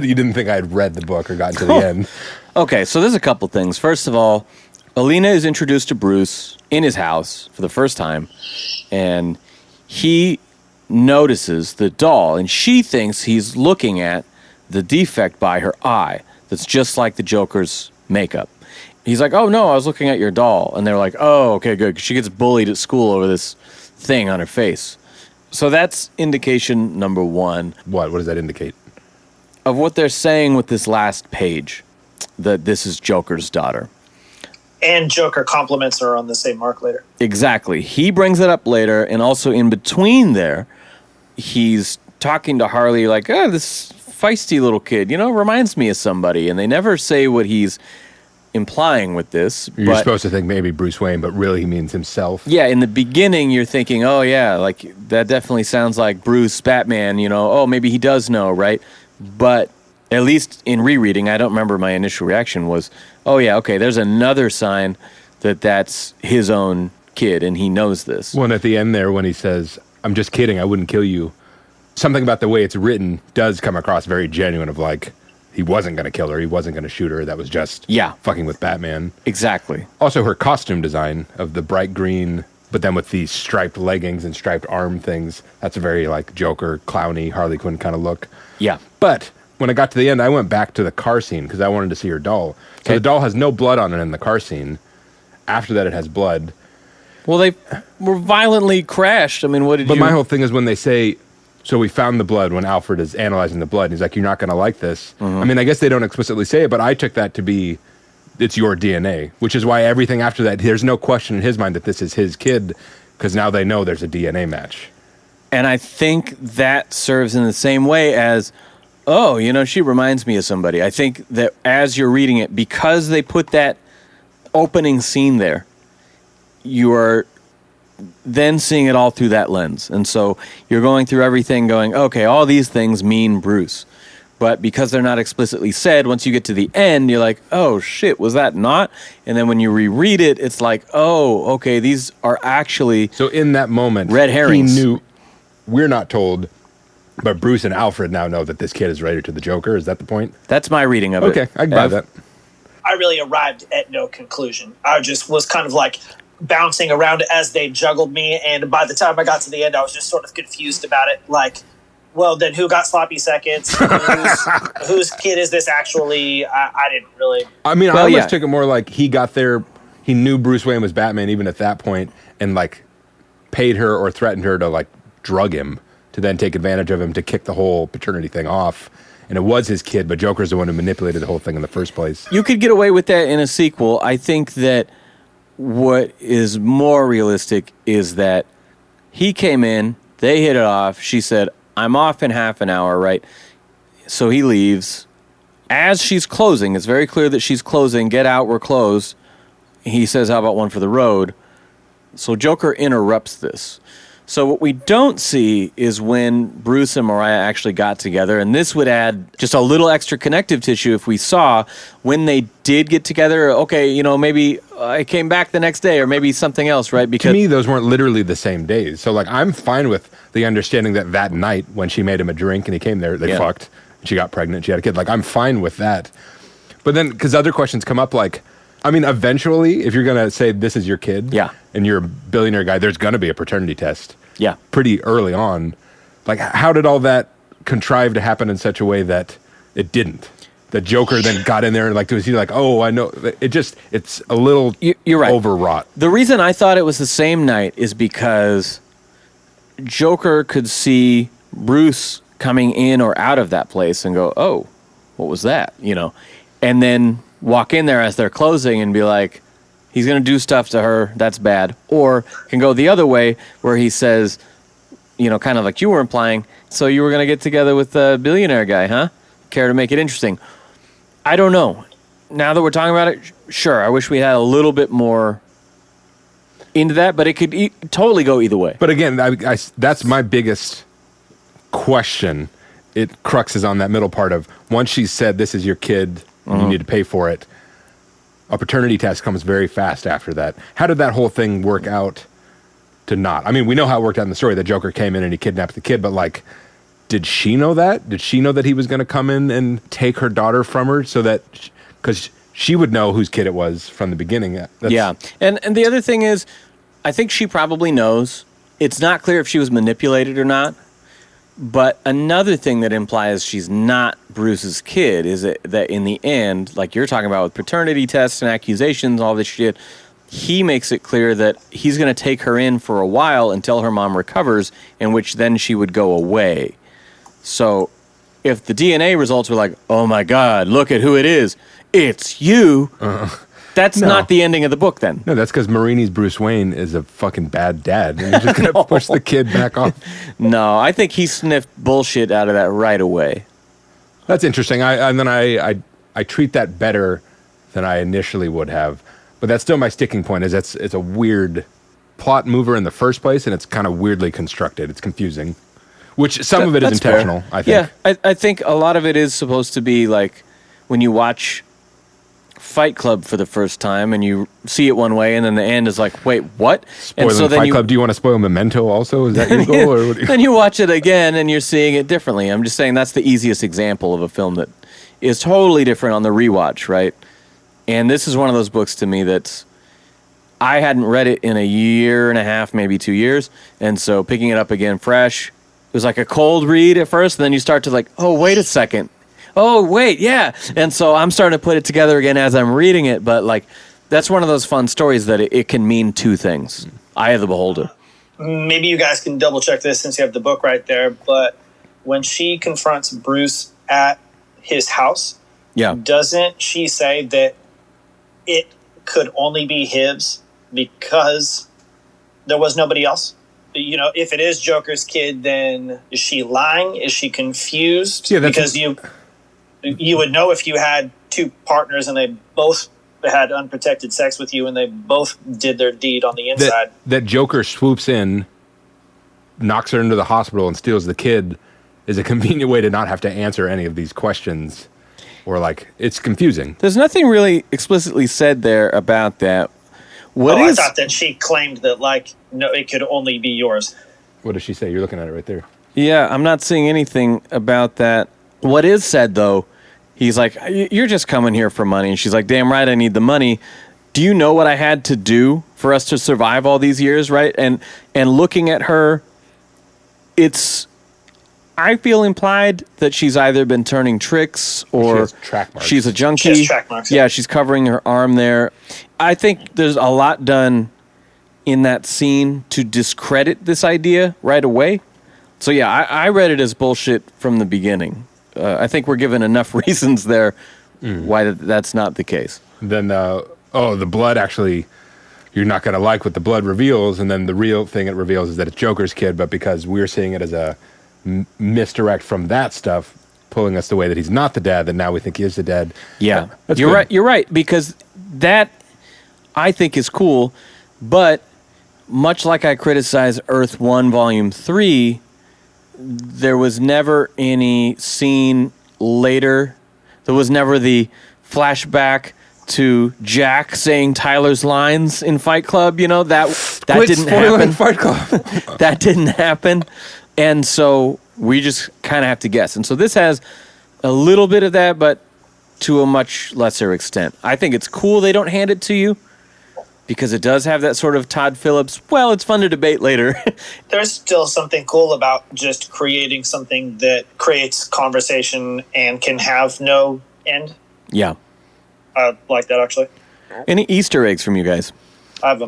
you didn't think I had read the book or gotten to the end? Okay, so there's a couple things. First of all, Alina is introduced to Bruce in his house for the first time, and he notices the doll, and she thinks he's looking at the defect by her eye that's just like the Joker's makeup. He's like, oh, no, I was looking at your doll. And they're like, oh, okay, good. 'Cause she gets bullied at school over this thing on her face. So that's indication number one. What does that indicate? Of what they're saying with this last page, that this is Joker's daughter. And Joker compliments her on the same mark later. Exactly. He brings it up later, and also in between there, he's talking to Harley like, oh, this feisty little kid, reminds me of somebody. And they never say what he's implying with this. You're supposed to think maybe Bruce Wayne, but really he means himself. Yeah, in the beginning, you're thinking, oh, yeah, like that definitely sounds like Bruce, Batman, oh, maybe he does know, right? But at least in rereading, I don't remember my initial reaction was, oh, yeah, okay, there's another sign that that's his own kid, and he knows this. Well, and at the end there, when he says, I'm just kidding, I wouldn't kill you, something about the way it's written does come across very genuine of like, he wasn't going to kill her. He wasn't going to shoot her. That was just fucking with Batman. Exactly. Also, her costume design of the bright green, but then with these striped leggings and striped arm things, that's a very like Joker, clowny, Harley Quinn kind of look. Yeah. But when I got to the end, I went back to the car scene because I wanted to see her doll. So the doll has no blood on it in the car scene. After that, it has blood. Well, they were violently crashed. I mean, what did you... But my whole thing is when they say... So we found the blood when Alfred is analyzing the blood. And he's like, you're not going to like this. I mean, I guess they don't explicitly say it, but I took that to be, it's your DNA, which is why everything after that, there's no question in his mind that this is his kid, because now they know there's a DNA match. And I think that serves in the same way as, oh, she reminds me of somebody. I think that as you're reading it, because they put that opening scene there, you are then seeing it all through that lens. And so you're going through everything going, okay, all these things mean Bruce. But because they're not explicitly said, once you get to the end, you're like, oh, shit, was that not? And then when you reread it, it's like, oh, okay, these are actually So in that moment, red herrings. He knew, we're not told, but Bruce and Alfred now know that this kid is related to the Joker. Is that the point? That's my reading of it. Okay, I can buy that. I really arrived at no conclusion. I just was kind of like bouncing around as they juggled me, and by the time I got to the end, I was just sort of confused about it. Like, well, then who got sloppy seconds? Whose kid is this actually? I didn't really... I mean, I almost took it more like he got there, he knew Bruce Wayne was Batman even at that point, and like paid her or threatened her to like drug him to then take advantage of him to kick the whole paternity thing off. And it was his kid, but Joker's the one who manipulated the whole thing in the first place. You could get away with that in a sequel. I think that what is more realistic is that he came in, they hit it off. She said, I'm off in half an hour, right? So he leaves. As she's closing, it's very clear that she's closing. Get out, we're closed. He says, how about one for the road? So Joker interrupts this. So what we don't see is when Bruce and Mariah actually got together, and this would add just a little extra connective tissue if we saw when they did get together, okay, maybe I came back the next day or maybe something else, right? Because to me, those weren't literally the same days. So, like, I'm fine with the understanding that night when she made him a drink and he came there, they fucked, she got pregnant, she had a kid. Like, I'm fine with that. But then, because other questions come up, like, I mean, eventually, if you're going to say this is your kid and you're a billionaire guy, there's going to be a paternity test. Yeah. Pretty early on. Like, how did all that contrive to happen in such a way that it didn't? The Joker then got in there and, like, was he like, oh, I know. It's a little you're right. overwrought. The reason I thought it was the same night is because Joker could see Bruce coming in or out of that place and go, oh, what was that? And then walk in there as they're closing and be like, he's going to do stuff to her, that's bad. Or can go the other way where he says, kind of like you were implying, so you were going to get together with a billionaire guy, huh? Care to make it interesting? I don't know. Now that we're talking about it, sure, I wish we had a little bit more into that, but it could totally go either way. But again, that's my biggest question. It cruxes on that middle part of, once she said, this is your kid, you need to pay for it, a paternity test comes very fast after that. How did that whole thing work out to not? I mean, we know how it worked out in the story. The Joker came in and he kidnapped the kid, but like, did she know that? Did she know that he was going to come in and take her daughter from her so that, because she would know whose kid it was from the beginning. Yeah. And the other thing is, I think she probably knows. It's not clear if she was manipulated or not. But another thing that implies she's not Bruce's kid is that in the end, like you're talking about with paternity tests and accusations, all this shit, he makes it clear that he's going to take her in for a while until her mom recovers, in which then she would go away. So if the DNA results were like, oh my God, look at who it is, it's you, that's not the ending of the book then. No, that's because Marini's Bruce Wayne is a fucking bad dad, and he's just going to push the kid back off. No, I think he sniffed bullshit out of that right away. That's interesting. I treat that better than I initially would have. But that's still my sticking point. Is it's a weird plot mover in the first place, and it's kind of weirdly constructed. It's confusing, which some of it is intentional. Fair. I think. Yeah, I think a lot of it is supposed to be like when you watch Fight Club for the first time and you see it one way, and then the end is like, wait, what? Spoiling and so then Fight Club. Do you want to spoil Memento also? Is that your goal? Or what then you watch it again and you're seeing it differently. I'm just saying that's the easiest example of a film that is totally different on the rewatch, right? And this is one of those books to me that I hadn't read it in a year and a half, maybe 2 years, and so picking it up again fresh, it was like a cold read at first, and then you start to like, oh, wait a second. Oh, wait, yeah. And so I'm starting to put it together again as I'm reading it, but like that's one of those fun stories that it can mean two things. Eye of the beholder. Maybe you guys can double check this since you have the book right there, but when she confronts Bruce at his house, Yeah. doesn't she say that it could only be his because there was nobody else? You know, if it is Joker's kid, then is she lying? Is she confused? Yeah, because you would know if you had two partners and they both had unprotected sex with you and they both did their deed on the inside. That Joker swoops in, knocks her into the hospital, and steals the kid is a convenient way to not have to answer any of these questions. Or like, it's confusing. There's nothing really explicitly said there about that. I thought that she claimed that, like, no, it could only be yours. What does she say? You're looking at it right there. Yeah, I'm not seeing anything about that. What is said, though, he's like, you're just coming here for money. And she's like, damn right, I need the money. Do you know what I had to do for us to survive all these years, right? And looking at her, I feel implied that she's either been turning tricks or she has track marks. She's a junkie. She has track marks. Yeah, she's covering her arm there. I think there's a lot done in that scene to discredit this idea right away. So yeah, I read it as bullshit from the beginning. I think we're given enough reasons there why that's not the case. Then, the blood actually, you're not going to like what the blood reveals, and then the real thing it reveals is that it's Joker's kid, but because we're seeing it as a misdirect from that stuff, pulling us the way that he's not the dad, that now we think he is the dad. Yeah, That's you're good. right. You're right, because that I think is cool, but much like I criticize Earth 1 Volume 3, there was never any scene later. There was never the flashback to Jack saying Tyler's lines in Fight Club. You know, that didn't happen. Fight Club. That didn't happen. And so we just kind of have to guess. And so this has a little bit of that, but to a much lesser extent. I think it's cool they don't hand it to you because it does have that sort of Todd Phillips, well, it's fun to debate later. There's still something cool about just creating something that creates conversation and can have no end. Yeah. I like that, actually. Any Easter eggs from you guys? I have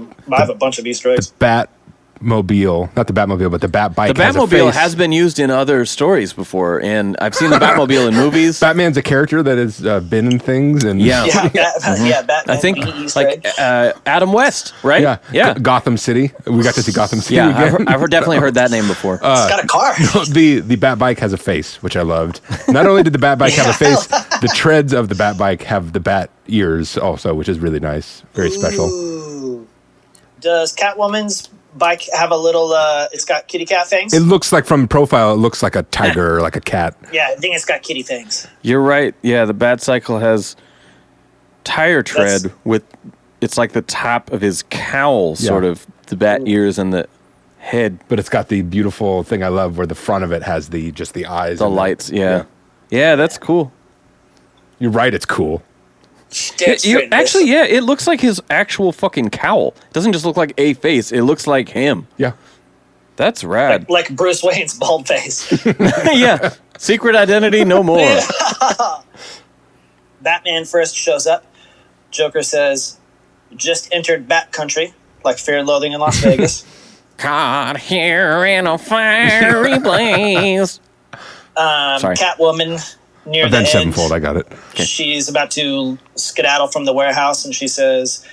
a bunch of Easter eggs. Batmobile, not the Batmobile, but the Bat bike. The Batmobile has been used in other stories before, and I've seen the Batmobile in movies. Batman's a character that has been in things, and Batman. I think Easter like egg. Adam West, right? yeah. Gotham City. We got to see Gotham City. Yeah, again. I've definitely heard that name before. It's got a car. The Bat bike has a face, which I loved. Not only did the Bat bike have a face, the treads of the Bat bike have the bat ears also, which is really nice, very special. Ooh. Does Catwoman's bike have a little, it's got kitty cat fangs? It looks like, from profile, it looks like a tiger or like a cat. Yeah, I think it's got kitty fangs. You're right. Yeah, the Batcycle has tire tread with, it's like the top of his cowl, sort of, the bat ears and the head. But it's got the beautiful thing I love where the front of it has the eyes. The lights, Yeah, that's cool. You're right, it's cool. Actually, yeah, it looks like his actual fucking cowl. It doesn't just look like a face. It looks like him. Yeah. That's rad. Like Bruce Wayne's bald face. Yeah. Secret identity, no more. Batman first shows up. Joker says, just entered Bat Country, like Fear and Loathing in Las Vegas. Caught here in a fiery blaze. Sorry. Catwoman near Avenged the end. Sevenfold, I got it. Okay. She's about to skedaddle from the warehouse, and she says,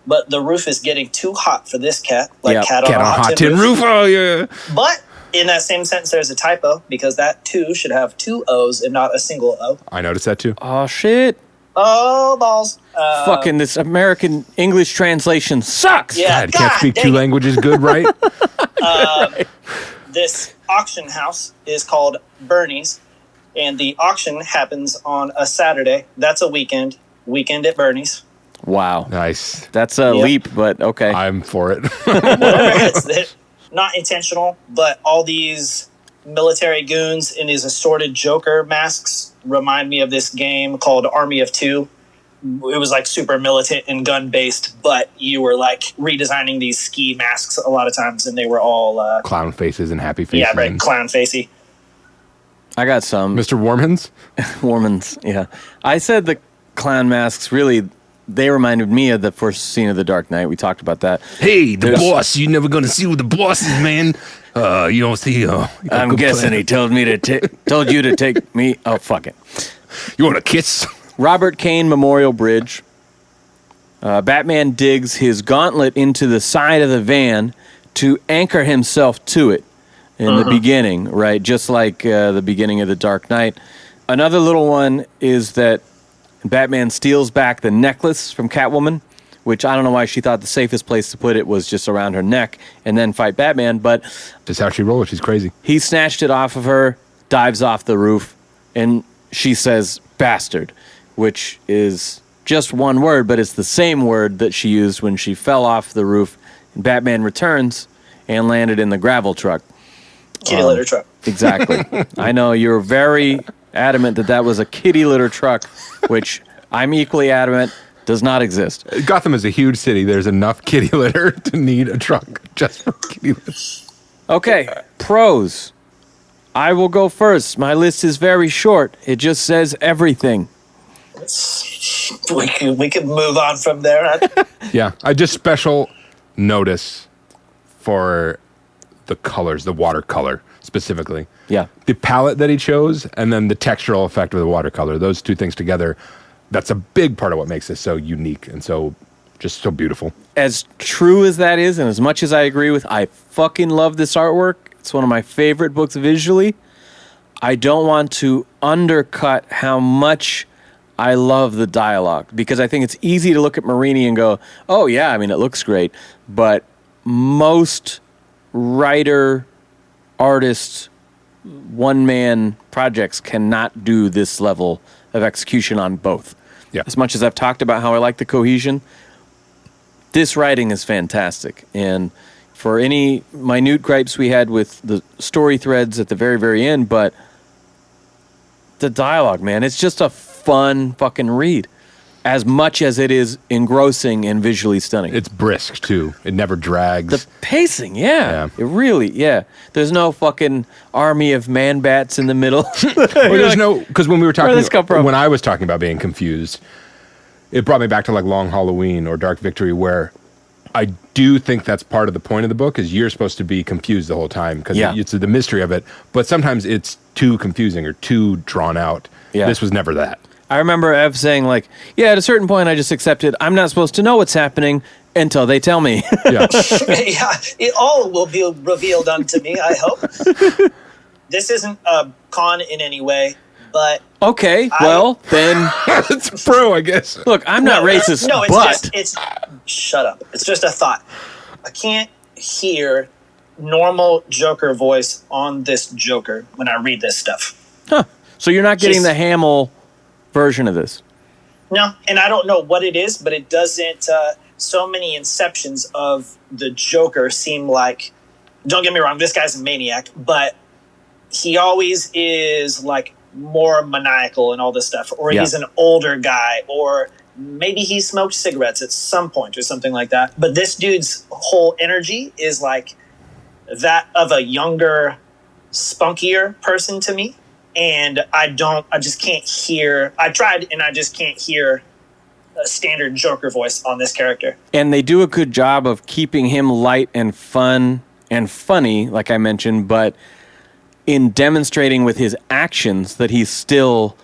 but the roof is getting too hot for this cat. Like cat on a hot tin roof. Oh, yeah. But in that same sentence, there's a typo, because that two should have two O's and not a single O. I noticed that too. Oh, shit. Oh, balls. Fucking this American English translation sucks. Yeah. God, can't speak dang two it. languages good, right? This auction house is called Bernie's, and the auction happens on a Saturday. That's a weekend. Weekend at Bernie's. Wow. Nice. That's a leap, but okay. I'm for it. It's not intentional, but all these military goons in these assorted Joker masks remind me of this game called Army of Two. It was like super militant and gun based, but you were like redesigning these ski masks a lot of times, and they were all Clown faces and happy faces. yeah, right, clown facey. I got some. Mr. Warmans? Warmans, yeah. I said the clown masks, really, they reminded me of the first scene of The Dark Knight. We talked about that. Hey, the boss. You're never going to see who the boss is, man. You don't see... I'm guessing he told me to told you to take me... Oh, fuck it. You want a kiss? Robert Kane Memorial Bridge. Batman digs his gauntlet into the side of the van to anchor himself to it in the beginning, right? Just like the beginning of The Dark Knight. Another little one is that Batman steals back the necklace from Catwoman, which I don't know why she thought the safest place to put it was just around her neck and then fight Batman, but Just how she rolls. She's crazy. he snatched it off of her, dives off the roof, and she says, bastard, which is just one word, but it's the same word that she used when she fell off the roof and Batman returns and landed in the gravel truck. Kitty litter truck. Exactly. I know you're very adamant that was a kitty litter truck, which I'm equally adamant does not exist. Gotham is a huge city. There's enough kitty litter to need a truck just for kitty litter. Okay, pros. I will go first. My list is very short. It just says everything. We could move on from there. Yeah, I just special notice for the colors, the watercolor specifically. Yeah. The palette that he chose and then the textural effect of the watercolor, those two things together, that's a big part of what makes this so unique and so just so beautiful. As true as that is, and as much as I agree with, I fucking love this artwork. It's one of my favorite books visually. I don't want to undercut how much I love the dialogue, because I think it's easy to look at Marini and go, oh yeah, I mean, it looks great. But most writer, artist, one-man projects cannot do this level of execution on both. Yeah. As much as I've talked about how I like the cohesion, this writing is fantastic. And for any minute gripes we had with the story threads at the very, very end, but the dialogue, man, it's just a fun fucking read. As much as it is engrossing and visually stunning. It's brisk, too. It never drags. The pacing, yeah. It really, yeah. There's no fucking army of man-bats in the middle. Well, there's no... Because when we were talking... Where'd this come from? When I was talking about being confused, it brought me back to like Long Halloween or Dark Victory, where I do think that's part of the point of the book, is you're supposed to be confused the whole time, because it's the mystery of it. But sometimes it's too confusing or too drawn out. Yeah. This was never that. I remember Ev saying, like, yeah, at a certain point I just accepted I'm not supposed to know what's happening until they tell me. Yeah. Yeah, it all will be revealed unto me, I hope. This isn't a con in any way, but... Okay, well, then... It's pro, I guess. Look, I'm not racist, no, it's but... just, shut up. It's just a thought. I can't hear normal Joker voice on this Joker when I read this stuff. Huh. So you're not getting the Hamill version of this? No, and I don't know what it is, but it doesn't... so many inceptions of the Joker seem like... Don't get me wrong, this guy's a maniac, but he always is, like, more maniacal and all this stuff. Or he's an older guy, or maybe he smoked cigarettes at some point or something like that. But this dude's whole energy is like that of a younger, spunkier person to me. And I just can't hear... I tried, and I just can't hear a standard Joker voice on this character. And they do a good job of keeping him light and fun and funny, like I mentioned, but in demonstrating with his actions that he's still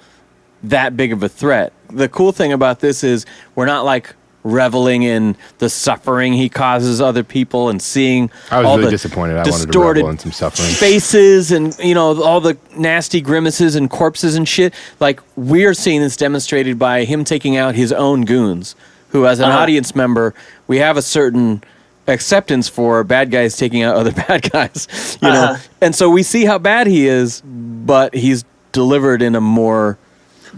that big of a threat. The cool thing about this is we're not like reveling in the suffering he causes other people and seeing I was all really the disappointed. I wanted to distorted revel in some suffering. faces and, all the nasty grimaces and corpses and shit. Like, we're seeing this demonstrated by him taking out his own goons, who, as an audience member, we have a certain acceptance for bad guys taking out other bad guys, know? And so we see how bad he is, but he's delivered in a more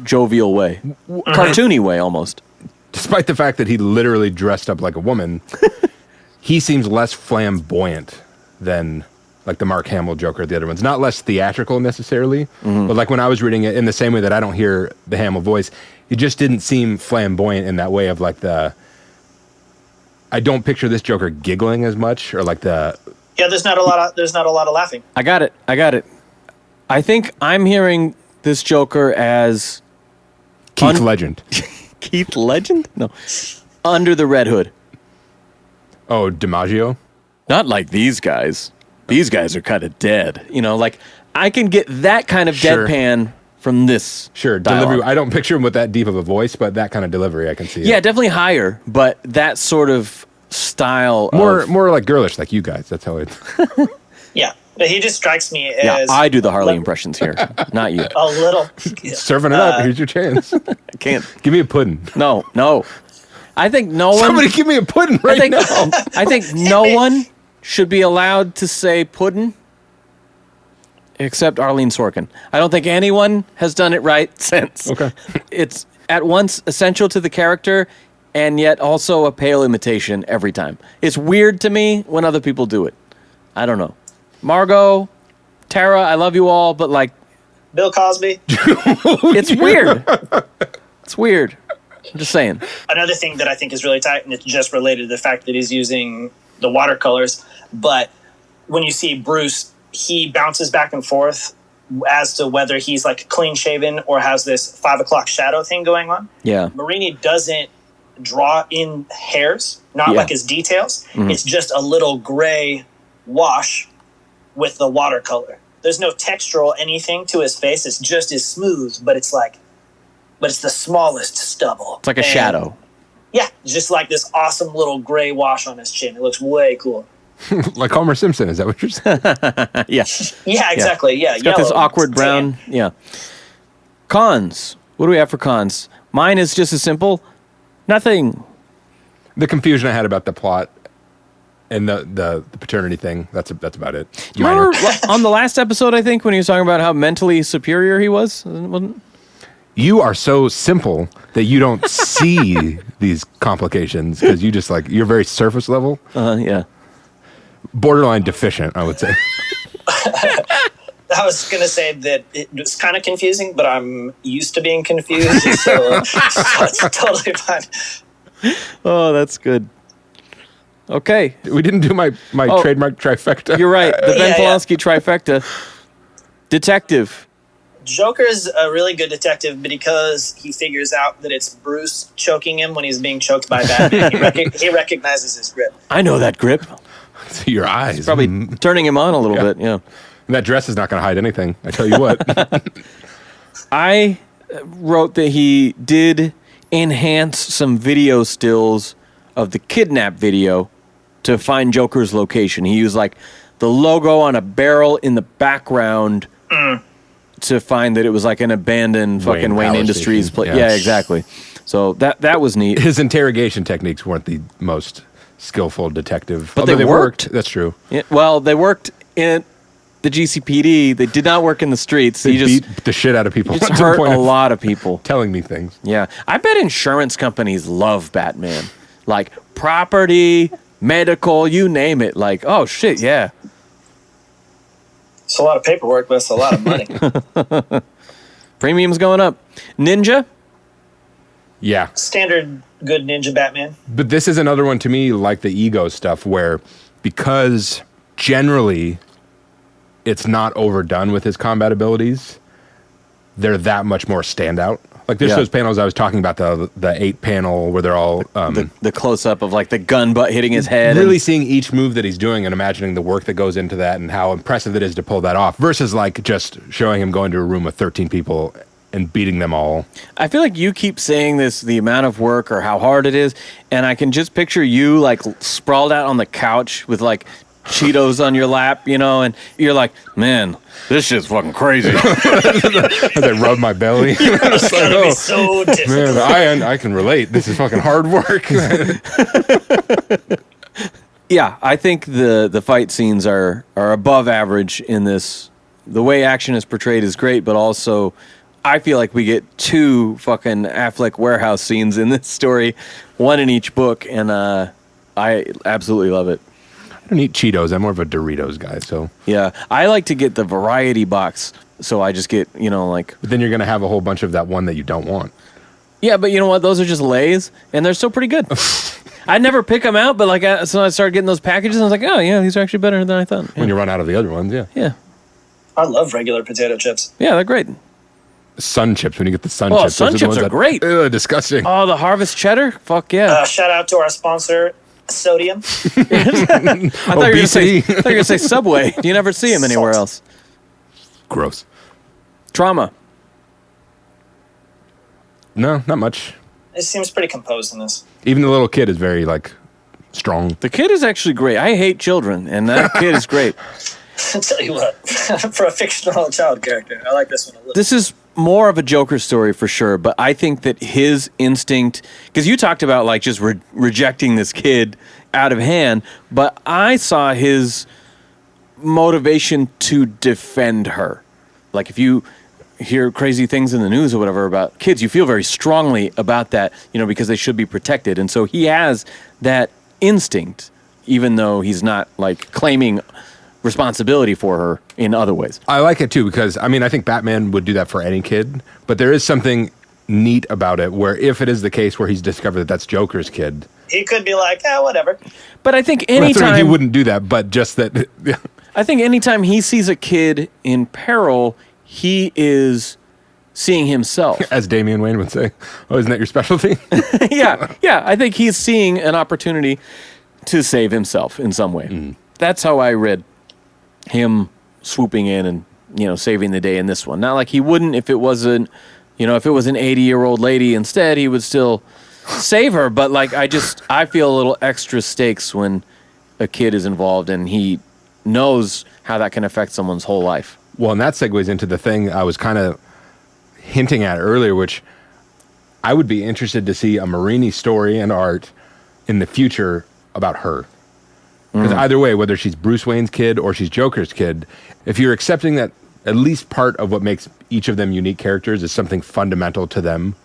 jovial way. Cartoony way, almost. Despite the fact that he literally dressed up like a woman, he seems less flamboyant than like the Mark Hamill Joker, the other ones. Not less theatrical necessarily, but like when I was reading it, in the same way that I don't hear the Hamill voice, it just didn't seem flamboyant in that way of like I don't picture this Joker giggling as much, or like there's not a lot of laughing. I got it. I think I'm hearing this Joker as Keith Legend. Keith Legend? No. Under the Red Hood. Oh, DiMaggio? Not like these guys. These guys are kind of dead. Like, I can get that kind of deadpan from this. Sure, dialogue. delivery. I don't picture him with that deep of a voice, but that kind of delivery, I can see. Yeah, definitely higher, but that sort of style. More like girlish, like you guys. That's how it. Yeah, but he just strikes me as. Yeah, I do the Harley impressions here, not you. A little. Serving it up. Here's your chance. I can't. Give me a pudding. No. I think no one. Somebody give me a pudding right now. I think no one should be allowed to say puddin' except Arlene Sorkin. I don't think anyone has done it right since. Okay. It's at once essential to the character and yet also a pale imitation every time. It's weird to me when other people do it. I don't know. Margot, Tara, I love you all, but like... Bill Cosby. It's weird. It's weird. I'm just saying. Another thing that I think is really tight, and it's just related to the fact that he's using the watercolors, but when you see Bruce, he bounces back and forth as to whether he's like clean shaven or has this 5 o'clock shadow thing going on. Yeah. Marini doesn't draw in hairs, not like his details. Mm-hmm. It's just a little gray wash with the watercolor. There's no textural anything to his face. It's just as smooth, but it's the smallest stubble. It's like a shadow. Yeah, just like this awesome little gray wash on his chin. It looks way cool. Like Homer Simpson, is that what you're saying? Yeah. Yeah, exactly. Yeah, it's got this awkward brown. Yeah. Cons. What do we have for cons? Mine is just as simple. Nothing. The confusion I had about the plot and the paternity thing, that's about it. Do you remember on the last episode, I think, when he was talking about how mentally superior he was? Wasn't? You are so simple that you don't see these complications because you just you're very surface level. Yeah. Borderline deficient, I would say. I was going to say that it was kind of confusing, but I'm used to being confused, so it's totally fine. Oh, that's good. Okay. We didn't do my trademark trifecta. You're right. The Ben Polanski trifecta. Detective. Joker's a really good detective because he figures out that it's Bruce choking him when he's being choked by Batman. He recognizes his grip. I know that grip. See your eyes. It's probably turning him on a little bit, yeah. And that dress is not going to hide anything, I tell you what. I wrote that he did enhance some video stills of the kidnap video to find Joker's location. He used the logo on a barrel in the background to find that it was an abandoned fucking Wayne Industries place. Yeah, exactly. So that was neat. His interrogation techniques weren't the most skillful detective. But they worked. That's true. Yeah, well, they worked in the GCPD. They did not work in the streets. They beat the shit out of people. Just hurt a lot of people. Telling me things. Yeah. I bet insurance companies love Batman. Property, medical, you name it. Oh, shit, yeah. It's a lot of paperwork, but it's a lot of money. Premiums going up. Ninja? Yeah. Standard good ninja Batman. But this is another one to me like the ego stuff where because generally it's not overdone with his combat abilities, they're that much more standout. There's those panels I was talking about, the 8 panel where they're all... the close-up of the gun butt hitting his head. Really seeing each move that he's doing and imagining the work that goes into that and how impressive it is to pull that off versus just showing him going to a room with 13 people and beating them all. I feel like you keep saying this, the amount of work or how hard it is, and I can just picture you like sprawled out on the couch with like Cheetos on your lap, you know, and you're like, man, this shit's fucking crazy. As I rub my belly. It's gonna be so difficult. Man, I can relate. This is fucking hard work. Yeah, I think the fight scenes are above average in this. The way action is portrayed is great, but also I feel like we get 2 fucking Affleck warehouse scenes in this story, 1 in each book, and I absolutely love it. I don't eat Cheetos. I'm more of a Doritos guy, so. Yeah, I like to get the variety box, so I just get, you know, like... But then you're going to have a whole bunch of that one that you don't want. Yeah, but you know what? Those are just Lay's, and they're still pretty good. I'd never pick them out, but like, so I started getting those packages, and I was like, oh, yeah, these are actually better than I thought. Yeah. When you run out of the other ones, yeah. Yeah. I love regular potato chips. Yeah, they're great. Sun chips, when you get the sun Oh, chips. sun those chips the are ones great. Ugh, disgusting. Oh, the Harvest Cheddar? Fuck yeah. Shout out to our sponsor, Sodium. I thought you were going to say Subway. You never see them anywhere else. Gross. Trauma. No, not much. It seems pretty composed in this. Even the little kid is very, like, strong. The kid is actually great. I hate children, and that kid is great. I'll tell you what, for a fictional child character, I like this one a little. This is more of a Joker story for sure, but I think that his instinct, because you talked about like just rejecting this kid out of hand, but I saw his motivation to defend her. Like if you hear crazy things in the news or whatever about kids, you feel very strongly about that, you know, because they should be protected. And so he has that instinct, even though he's not like claiming responsibility for her in other ways. I like it too because, I mean, I think Batman would do that for any kid, but there is something neat about it where if it is the case where he's discovered that that's Joker's kid. He could be like, whatever. But I think Well, anytime... he wouldn't do that, but just that... I think anytime he sees a kid in peril, he is seeing himself. As Damian Wayne would say. Oh, isn't that your specialty? Yeah. I think he's seeing an opportunity to save himself in some way. Mm. That's how I read him swooping in and, you know, saving the day in this one. Not like he wouldn't if it wasn't, you know, if it was an 80-year-old lady instead, he would still save her. But like, I feel a little extra stakes when a kid is involved and he knows how that can affect someone's whole life. Well, and that segues into the thing I was kind of hinting at earlier, which I would be interested to see a Marini story and art in the future about her. Because either way, whether she's Bruce Wayne's kid or she's Joker's kid, if you're accepting that at least part of what makes each of them unique characters is something fundamental to them,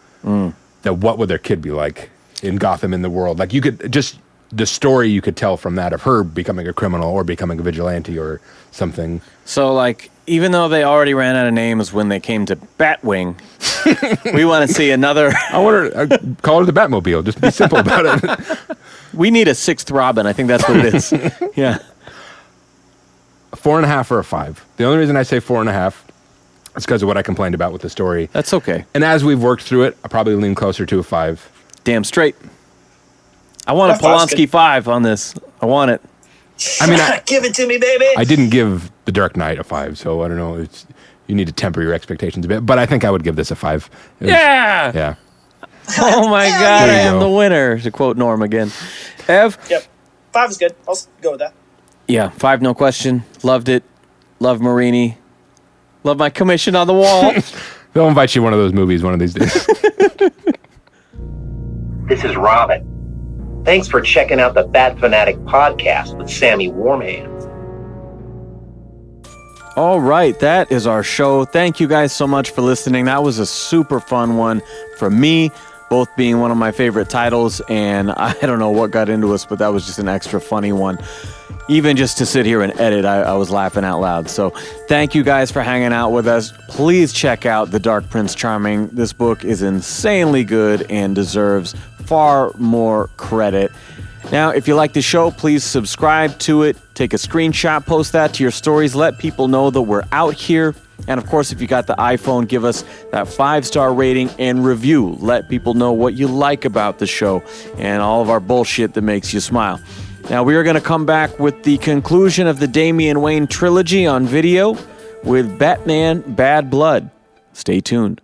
that what would their kid be like in Gotham, in the world? Like you could just, the story you could tell from that of her becoming a criminal or becoming a vigilante or something. So like, even though they already ran out of names when they came to Batwing, we want to see another... I want to call her the Batmobile. Just be simple about it. We need a 6th Robin. I think that's what it is. Yeah. 4.5 or a 5. The only reason I say 4.5 is because of what I complained about with the story. That's okay. And as we've worked through it, I probably lean closer to a 5. Damn straight. I want a Polanski 5 on this. I want it. I mean, give it to me, baby. I didn't give The Dark Knight a 5, so I don't know. You need to temper your expectations a bit, but I think I would give this a 5. Yeah. Yeah. Oh my God, I am the winner, to quote Norm again. Ev? Yep. 5 is good. I'll go with that. Yeah, 5, no question. Loved it. Love Marini. Love my commission on the wall. They'll invite you to one of those movies one of these days. This is Robin. Thanks for checking out the Bat Fan Addict podcast with Sammy Warm Hands. All right, that is our show. Thank you guys so much for listening. That was a super fun one for me, both being one of my favorite titles, and I don't know what got into us, but that was just an extra funny one. Even just to sit here and edit, I was laughing out loud. So thank you guys for hanging out with us. Please check out The Dark Prince Charming. This book is insanely good and deserves far more credit. Now, if you like the show, please subscribe to it. Take a screenshot, post that to your stories. Let people know that we're out here. And of course, if you got the iPhone, give us that 5-star rating and review. Let people know what you like about the show and all of our bullshit that makes you smile. Now, we are going to come back with the conclusion of the Damian Wayne trilogy on video with Batman Bad Blood. Stay tuned.